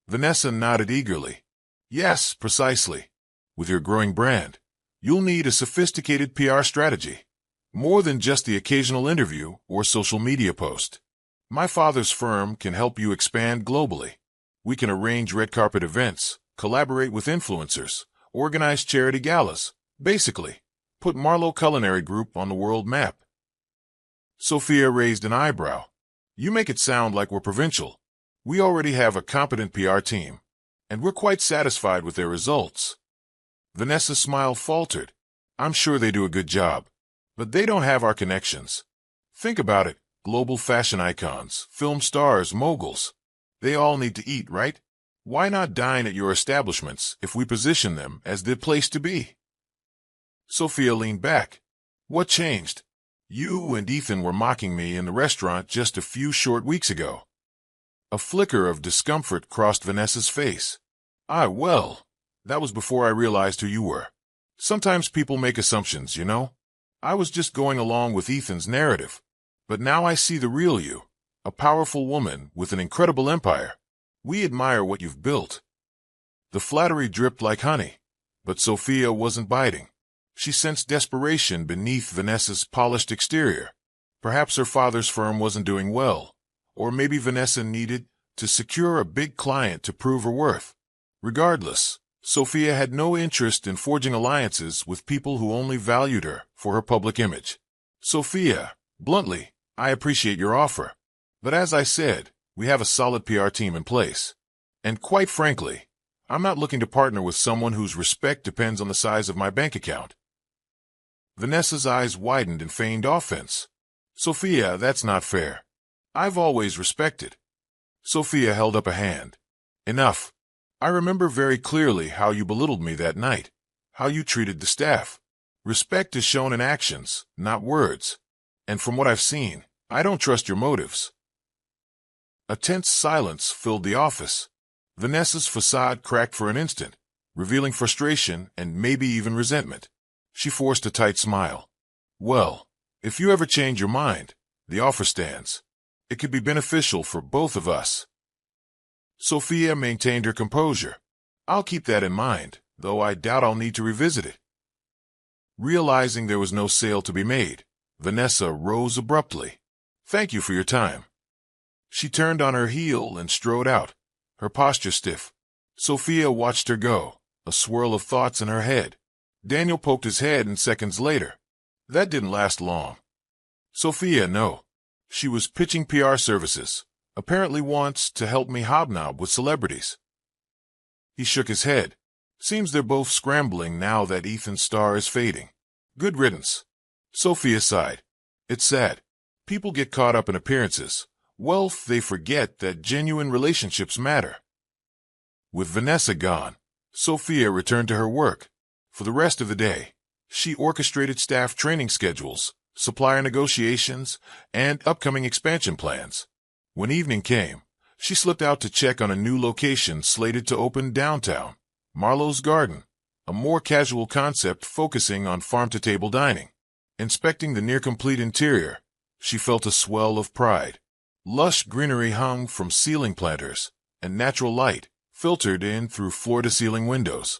Vanessa nodded eagerly. Yes, precisely. With your growing brand, you'll need a sophisticated PR strategy. More than just the occasional interview or social media post. My father's firm can help you expand globally. We can arrange red carpet events, collaborate with influencers, organize charity galas, basically, put Marlowe Culinary Group on the world map. Sophia raised an eyebrow. You make it sound like we're provincial. We already have a competent PR team, and we're quite satisfied with their results. Vanessa's smile faltered. I'm sure they do a good job, but they don't have our connections. Think about it, global fashion icons, film stars, moguls. They all need to eat, right? Why not dine at your establishments if we position them as the place to be? Sophia leaned back. What changed? You and Ethan were mocking me in the restaurant just a few short weeks ago. A flicker of discomfort crossed Vanessa's face. Well, that was before I realized who you were. Sometimes people make assumptions, you know? I was just going along with Ethan's narrative. But now I see the real you, a powerful woman with an incredible empire. We admire what you've built. The flattery dripped like honey, but Sophia wasn't biting. She sensed desperation beneath Vanessa's polished exterior. Perhaps her father's firm wasn't doing well, or maybe Vanessa needed to secure a big client to prove her worth. Regardless, Sophia had no interest in forging alliances with people who only valued her for her public image. Sophia, bluntly, I appreciate your offer. But as I said, we have a solid PR team in place. And quite frankly, I'm not looking to partner with someone whose respect depends on the size of my bank account. Vanessa's eyes widened in feigned offense. Sophia, that's not fair. I've always respected. Sophia held up a hand. Enough. I remember very clearly how you belittled me that night, how you treated the staff. Respect is shown in actions, not words. And from what I've seen, I don't trust your motives. A tense silence filled the office. Vanessa's facade cracked for an instant, revealing frustration and maybe even resentment. She forced a tight smile. Well, if you ever change your mind, the offer stands. It could be beneficial for both of us. Sophia maintained her composure. I'll keep that in mind, though I doubt I'll need to revisit it. Realizing there was no sale to be made, Vanessa rose abruptly. Thank you for your time. She turned on her heel and strode out, her posture stiff. Sophia watched her go, a swirl of thoughts in her head. Daniel poked his head in seconds later. That didn't last long. Sophia, no. She was pitching PR services, apparently wants to help me hobnob with celebrities. He shook his head. Seems they're both scrambling now that Ethan's star is fading. Good riddance. Sophia sighed. It's sad. People get caught up in appearances. Wealth, they forget that genuine relationships matter. With Vanessa gone, Sophia returned to her work. For the rest of the day, she orchestrated staff training schedules, supplier negotiations, and upcoming expansion plans. When evening came, she slipped out to check on a new location slated to open downtown, Marlowe's Garden, a more casual concept focusing on farm-to-table dining. Inspecting the near-complete interior, she felt a swell of pride. Lush greenery hung from ceiling planters, and natural light filtered in through floor-to-ceiling windows.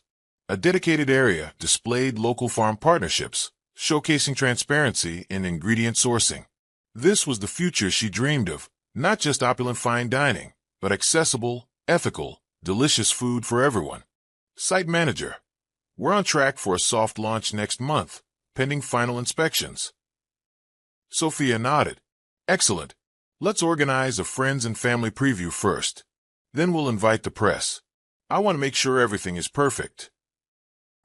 A dedicated area displayed local farm partnerships, showcasing transparency in ingredient sourcing. This was the future she dreamed of, not just opulent fine dining, but accessible, ethical, delicious food for everyone. Site manager. We're on track for a soft launch next month, pending final inspections. Sophia nodded. Excellent. Let's organize a friends and family preview first. Then we'll invite the press. I want to make sure everything is perfect.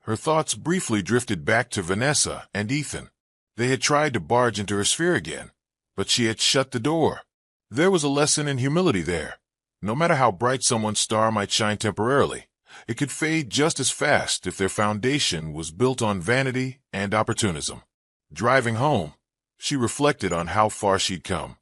Her thoughts briefly drifted back to Vanessa and Ethan. They had tried to barge into her sphere again, but she had shut the door. There was a lesson in humility there. No matter how bright someone's star might shine temporarily, it could fade just as fast if their foundation was built on vanity and opportunism. Driving home, she reflected on how far she'd come.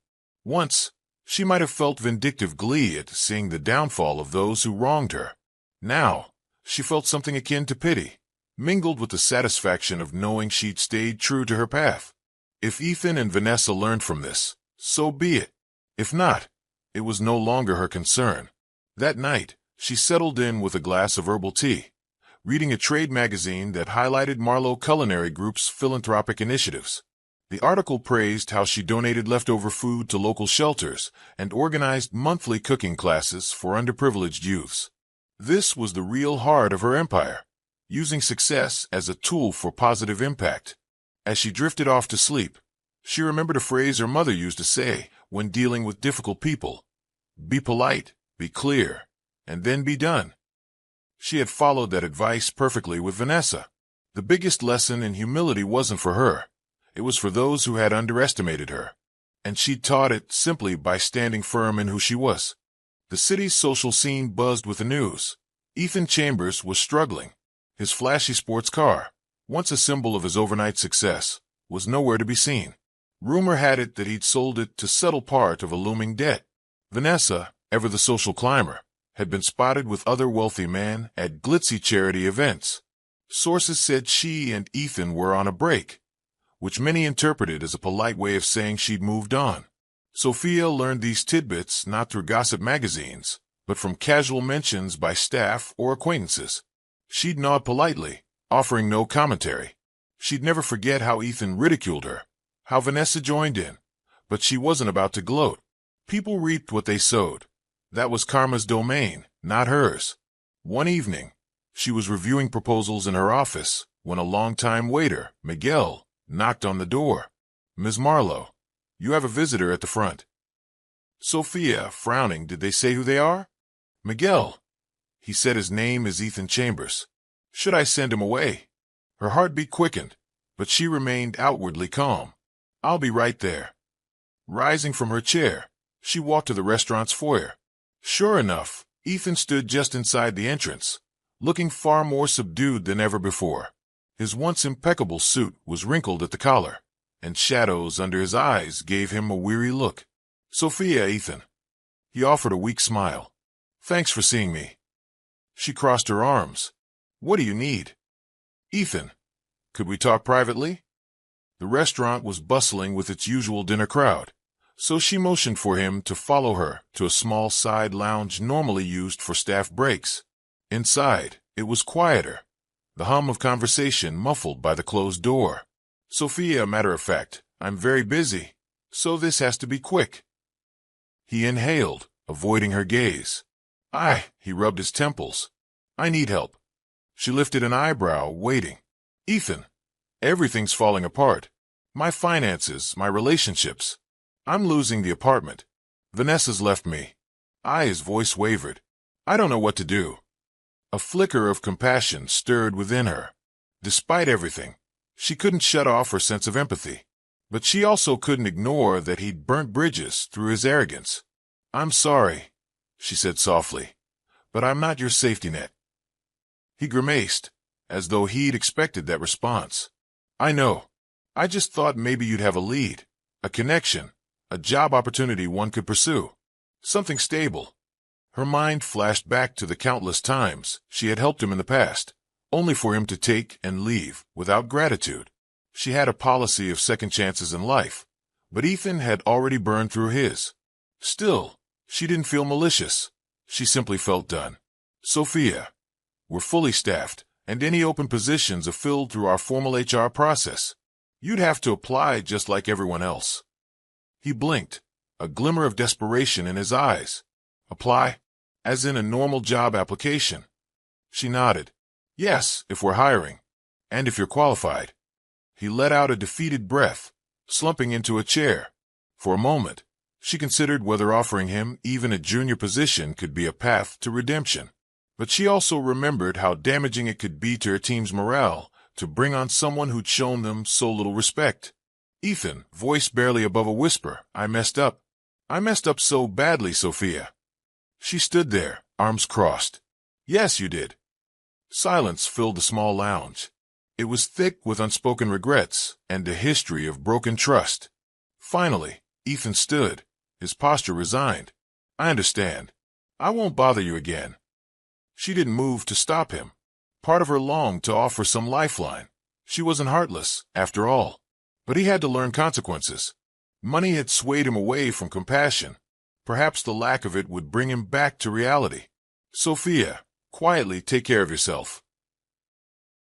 Once, she might have felt vindictive glee at seeing the downfall of those who wronged her. Now, she felt something akin to pity, mingled with the satisfaction of knowing she'd stayed true to her path. If Ethan and Vanessa learned from this, so be it. If not, it was no longer her concern. That night, she settled in with a glass of herbal tea, reading a trade magazine that highlighted Marlowe Culinary Group's philanthropic initiatives. The article praised how she donated leftover food to local shelters and organized monthly cooking classes for underprivileged youths. This was the real heart of her empire, using success as a tool for positive impact. As she drifted off to sleep, she remembered a phrase her mother used to say when dealing with difficult people. Be polite, be clear, and then be done. She had followed that advice perfectly with Vanessa. The biggest lesson in humility wasn't for her. It was for those who had underestimated her. And she taught it simply by standing firm in who she was. The city's social scene buzzed with the news. Ethan Chambers was struggling. His flashy sports car, once a symbol of his overnight success, was nowhere to be seen. Rumor had it that he'd sold it to settle part of a looming debt. Vanessa, ever the social climber, had been spotted with other wealthy men at glitzy charity events. Sources said she and Ethan were on a break, which many interpreted as a polite way of saying she'd moved on. Sophia learned these tidbits not through gossip magazines, but from casual mentions by staff or acquaintances. She'd nod politely, offering no commentary. She'd never forget how Ethan ridiculed her, how Vanessa joined in, but she wasn't about to gloat. People reaped what they sowed. That was karma's domain, not hers. One evening, she was reviewing proposals in her office when a longtime waiter, Miguel, knocked on the door. Ms. Marlowe, you have a visitor at the front. Sophia, frowning, did they say who they are? Miguel. He said his name is Ethan Chambers. Should I send him away? Her heartbeat quickened, but she remained outwardly calm. I'll be right there. Rising from her chair, she walked to the restaurant's foyer. Sure enough, Ethan stood just inside the entrance, looking far more subdued than ever before. His once impeccable suit was wrinkled at the collar, and shadows under his eyes gave him a weary look. Sophia, Ethan. He offered a weak smile. Thanks for seeing me. She crossed her arms. What do you need? Ethan, could we talk privately? The restaurant was bustling with its usual dinner crowd, so she motioned for him to follow her to a small side lounge normally used for staff breaks. Inside, it was quieter, the hum of conversation muffled by the closed door. Sophia, matter of fact, I'm very busy, so this has to be quick. He inhaled, avoiding her gaze. He rubbed his temples. I need help. She lifted an eyebrow, waiting. Ethan, everything's falling apart. My finances, my relationships. I'm losing the apartment. Vanessa's left me. His voice wavered. I don't know what to do. A flicker of compassion stirred within her. Despite everything, she couldn't shut off her sense of empathy. But she also couldn't ignore that he'd burnt bridges through his arrogance. I'm sorry, she said softly, but I'm not your safety net. He grimaced, as though he'd expected that response. I know. I just thought maybe you'd have a lead, a connection, a job opportunity one could pursue. Something stable. Her mind flashed back to the countless times she had helped him in the past, only for him to take and leave without gratitude. She had a policy of second chances in life, but Ethan had already burned through his. Still, she didn't feel malicious. She simply felt done. Sophia, we're fully staffed, and any open positions are filled through our formal HR process. You'd have to apply just like everyone else. He blinked, a glimmer of desperation in his eyes. Apply? As in a normal job application? She nodded. Yes, if we're hiring. And if you're qualified. He let out a defeated breath, slumping into a chair. For a moment, she considered whether offering him even a junior position could be a path to redemption. But she also remembered how damaging it could be to her team's morale to bring on someone who'd shown them so little respect. Ethan, voice barely above a whisper, I messed up. I messed up so badly, Sophia. She stood there, arms crossed. Yes, you did. Silence filled the small lounge. It was thick with unspoken regrets and a history of broken trust. Finally, Ethan stood, his posture resigned. I understand. I won't bother you again. She didn't move to stop him. Part of her longed to offer some lifeline. She wasn't heartless, after all. But he had to learn consequences. Money had swayed him away from compassion. Perhaps the lack of it would bring him back to reality. Sophia, quietly take care of yourself.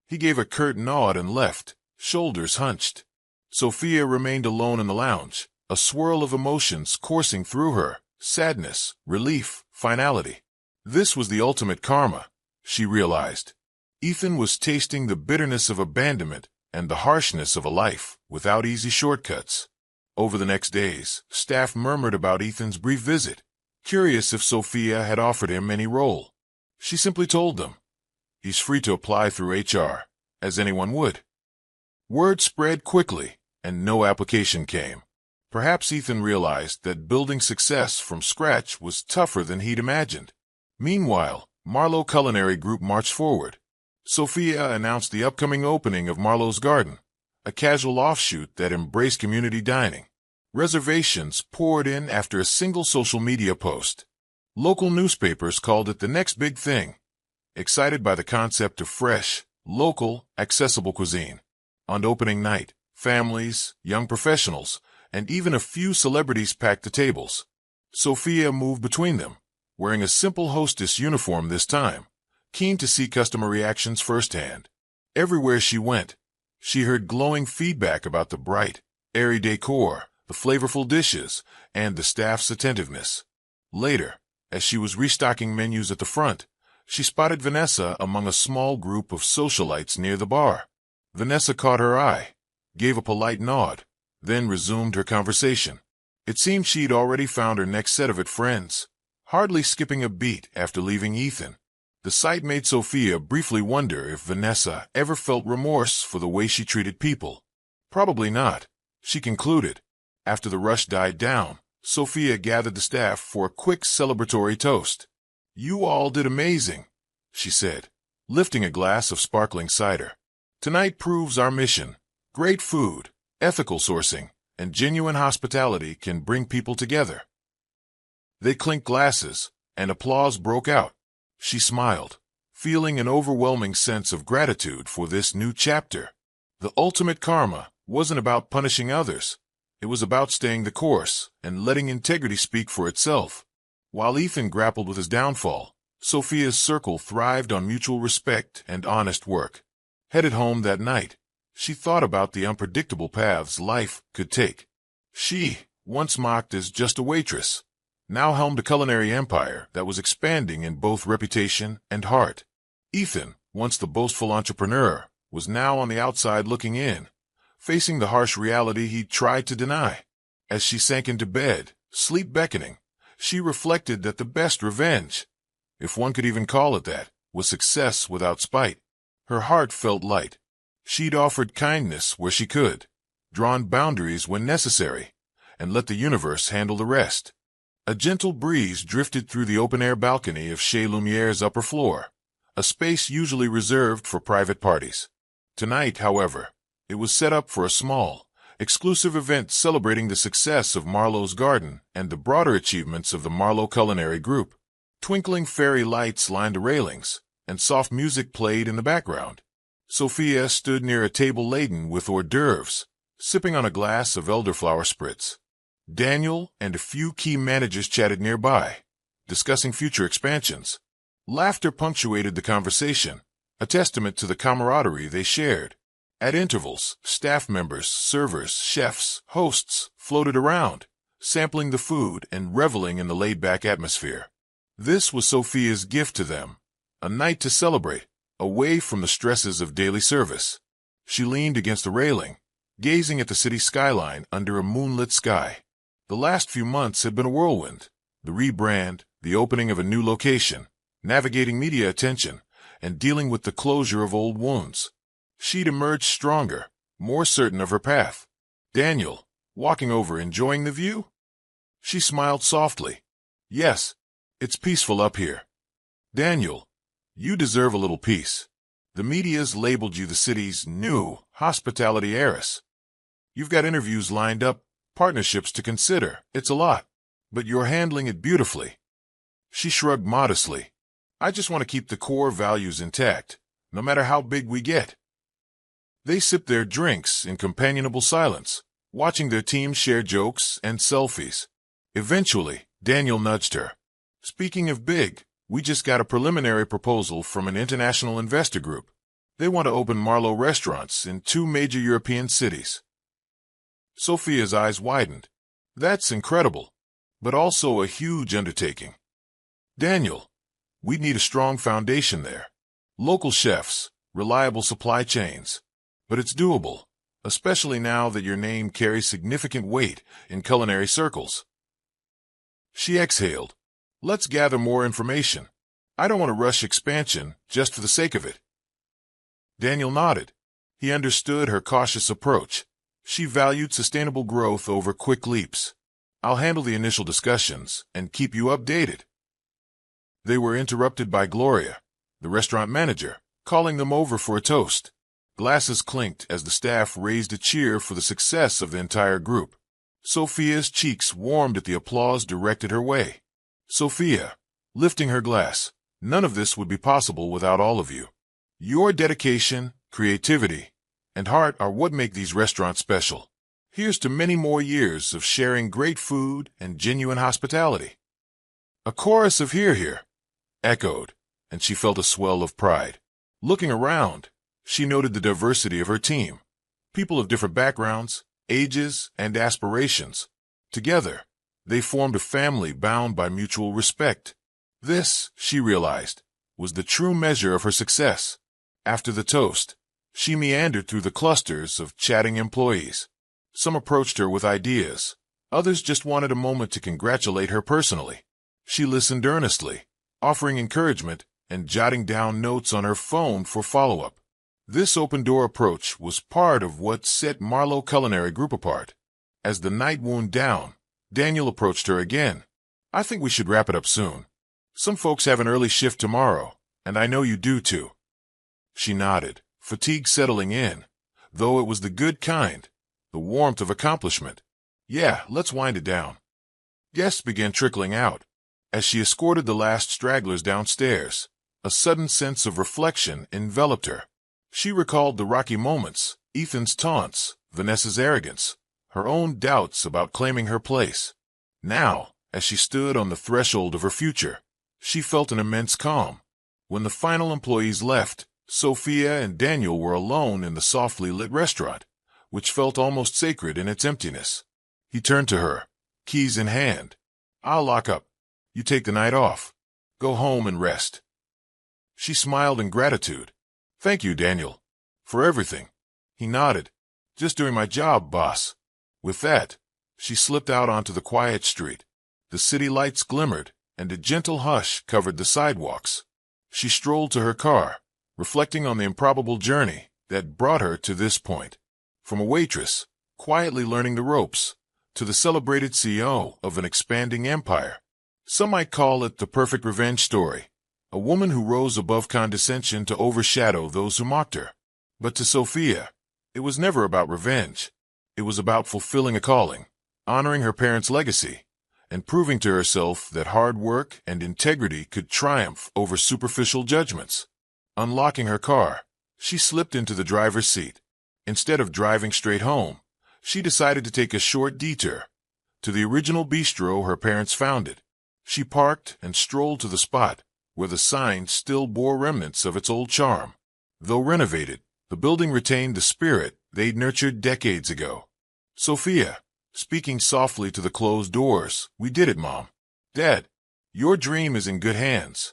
He gave a curt nod and left, shoulders hunched. Sophia remained alone in the lounge, a swirl of emotions coursing through her, sadness, relief, finality. This was the ultimate karma, she realized. Ethan was tasting the bitterness of abandonment and the harshness of a life without easy shortcuts. Over the next days, staff murmured about Ethan's brief visit, curious if Sophia had offered him any role. She simply told them, he's free to apply through HR, as anyone would. Word spread quickly, and no application came. Perhaps Ethan realized that building success from scratch was tougher than he'd imagined. Meanwhile, Marlowe Culinary Group marched forward. Sophia announced the upcoming opening of Marlowe's Garden, a casual offshoot that embraced community dining. Reservations poured in after a single social media post. Local newspapers called it the next big thing, excited by the concept of fresh, local, accessible cuisine. On opening night, families, young professionals, and even a few celebrities packed the tables. Sophia moved between them, wearing a simple hostess uniform this time, keen to see customer reactions firsthand. Everywhere she went, she heard glowing feedback about the bright, airy decor, the flavorful dishes, and the staff's attentiveness. Later, as she was restocking menus at the front, she spotted Vanessa among a small group of socialites near the bar. Vanessa caught her eye, gave a polite nod, then resumed her conversation. It seemed she'd already found her next set of friends, hardly skipping a beat after leaving Ethan. The sight made Sophia briefly wonder if Vanessa ever felt remorse for the way she treated people. Probably not, she concluded. After the rush died down, Sophia gathered the staff for a quick celebratory toast. You all did amazing, she said, lifting a glass of sparkling cider. Tonight proves our mission. Great food, ethical sourcing, and genuine hospitality can bring people together. They clinked glasses, and applause broke out. She smiled, feeling an overwhelming sense of gratitude for this new chapter. The ultimate karma wasn't about punishing others. It was about staying the course and letting integrity speak for itself. While Ethan grappled with his downfall, Sophia's circle thrived on mutual respect and honest work. Headed home that night, she thought about the unpredictable paths life could take. She, once mocked as just a waitress, now helmed a culinary empire that was expanding in both reputation and heart. Ethan, once the boastful entrepreneur, was now on the outside looking in, facing the harsh reality he'd tried to deny. As she sank into bed, sleep beckoning, she reflected that the best revenge, if one could even call it that, was success without spite. Her heart felt light. She'd offered kindness where she could, drawn boundaries when necessary, and let the universe handle the rest. A gentle breeze drifted through the open-air balcony of Chez Lumiere's upper floor, a space usually reserved for private parties. Tonight, however, it was set up for a small, exclusive event celebrating the success of Marlowe's Garden and the broader achievements of the Marlowe Culinary Group. Twinkling fairy lights lined the railings, and soft music played in the background. Sophia stood near a table laden with hors d'oeuvres, sipping on a glass of elderflower spritz. Daniel and a few key managers chatted nearby, discussing future expansions. Laughter punctuated the conversation, a testament to the camaraderie they shared. At intervals, staff members, servers, chefs, hosts floated around, sampling the food and reveling in the laid-back atmosphere. This was Sophia's gift to them, a night to celebrate, away from the stresses of daily service. She leaned against the railing, gazing at the city skyline under a moonlit sky. The last few months had been a whirlwind. The rebrand, the opening of a new location, navigating media attention, and dealing with the closure of old wounds. She'd emerged stronger, more certain of her path. Daniel, walking over, enjoying the view? She smiled softly. Yes, it's peaceful up here. Daniel, you deserve a little peace. The media's labeled you the city's new hospitality heiress. You've got interviews lined up, partnerships to consider. It's a lot, but you're handling it beautifully. She shrugged modestly. I just want to keep the core values intact, no matter how big we get. They sipped their drinks in companionable silence, watching their team share jokes and selfies. Eventually, Daniel nudged her. Speaking of big, we just got a preliminary proposal from an international investor group. They want to open Marlowe restaurants in 2 major European cities. Sophia's eyes widened. That's incredible, but also a huge undertaking. Daniel, we'd need a strong foundation there. Local chefs, reliable supply chains. But it's doable, especially now that your name carries significant weight in culinary circles. She exhaled. Let's gather more information. I don't want to rush expansion just for the sake of it. Daniel nodded. He understood her cautious approach. She valued sustainable growth over quick leaps. I'll handle the initial discussions and keep you updated. They were interrupted by Gloria, the restaurant manager, calling them over for a toast. Glasses clinked as the staff raised a cheer for the success of the entire group. Sophia's cheeks warmed at the applause directed her way. Sophia, lifting her glass, none of this would be possible without all of you. Your dedication, creativity, and heart are what make these restaurants special. Here's to many more years of sharing great food and genuine hospitality. A chorus of hear hear echoed, and she felt a swell of pride. Looking around, she noted the diversity of her team. People of different backgrounds, ages, and aspirations. Together, they formed a family bound by mutual respect. This, she realized, was the true measure of her success. After the toast, she meandered through the clusters of chatting employees. Some approached her with ideas. Others just wanted a moment to congratulate her personally. She listened earnestly, offering encouragement and jotting down notes on her phone for follow-up. This open-door approach was part of what set Marlowe Culinary Group apart. As the night wound down, Daniel approached her again. I think we should wrap it up soon. Some folks have an early shift tomorrow, and I know you do too. She nodded, fatigue settling in, though it was the good kind, the warmth of accomplishment. Yeah, let's wind it down. Guests began trickling out. As she escorted the last stragglers downstairs, a sudden sense of reflection enveloped her. She recalled the rocky moments, Ethan's taunts, Vanessa's arrogance, her own doubts about claiming her place. Now, as she stood on the threshold of her future, she felt an immense calm. When the final employees left, Sophia and Daniel were alone in the softly lit restaurant, which felt almost sacred in its emptiness. He turned to her, keys in hand. I'll lock up. You take the night off. Go home and rest. She smiled in gratitude. Thank you, Daniel, for everything. He nodded. Just doing my job, boss. With that, she slipped out onto the quiet street. The city lights glimmered, and a gentle hush covered the sidewalks. She strolled to her car, reflecting on the improbable journey that brought her to this point. From a waitress, quietly learning the ropes, to the celebrated CEO of an expanding empire. Some might call it the perfect revenge story. A woman who rose above condescension to overshadow those who mocked her. But to Sophia, it was never about revenge. It was about fulfilling a calling, honoring her parents' legacy, and proving to herself that hard work and integrity could triumph over superficial judgments. Unlocking her car, she slipped into the driver's seat. Instead of driving straight home, she decided to take a short detour to the original bistro her parents founded. She parked and strolled to the spot where the sign still bore remnants of its old charm. Though renovated, the building retained the spirit they'd nurtured decades ago. Sophia, speaking softly to the closed doors, we did it, Mom. Dad, your dream is in good hands.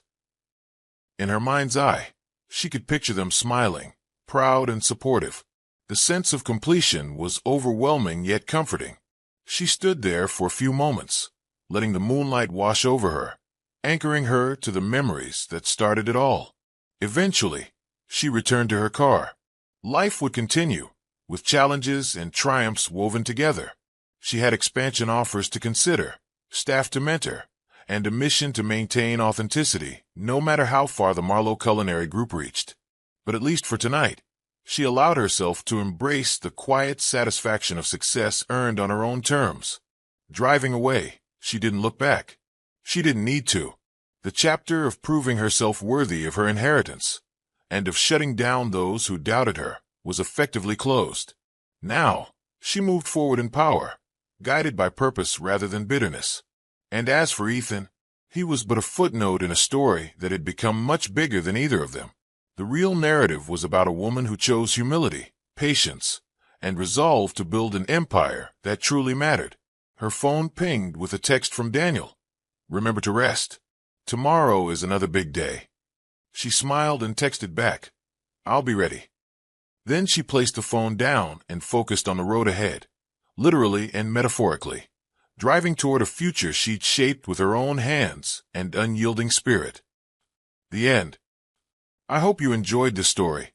In her mind's eye, she could picture them smiling, proud and supportive. The sense of completion was overwhelming yet comforting. She stood there for a few moments, letting the moonlight wash over her, anchoring her to the memories that started it all. Eventually, she returned to her car. Life would continue, with challenges and triumphs woven together. She had expansion offers to consider, staff to mentor, and a mission to maintain authenticity, no matter how far the Marlowe Culinary Group reached. But at least for tonight, she allowed herself to embrace the quiet satisfaction of success earned on her own terms. Driving away, she didn't look back. She didn't need to. The chapter of proving herself worthy of her inheritance, and of shutting down those who doubted her, was effectively closed. Now, she moved forward in power, guided by purpose rather than bitterness. And as for Ethan, he was but a footnote in a story that had become much bigger than either of them. The real narrative was about a woman who chose humility, patience, and resolve to build an empire that truly mattered. Her phone pinged with a text from Daniel. "Remember to rest. Tomorrow is another big day." She smiled and texted back, "I'll be ready." Then she placed the phone down and focused on the road ahead, literally and metaphorically, driving toward a future she'd shaped with her own hands and unyielding spirit. The end. I hope you enjoyed this story.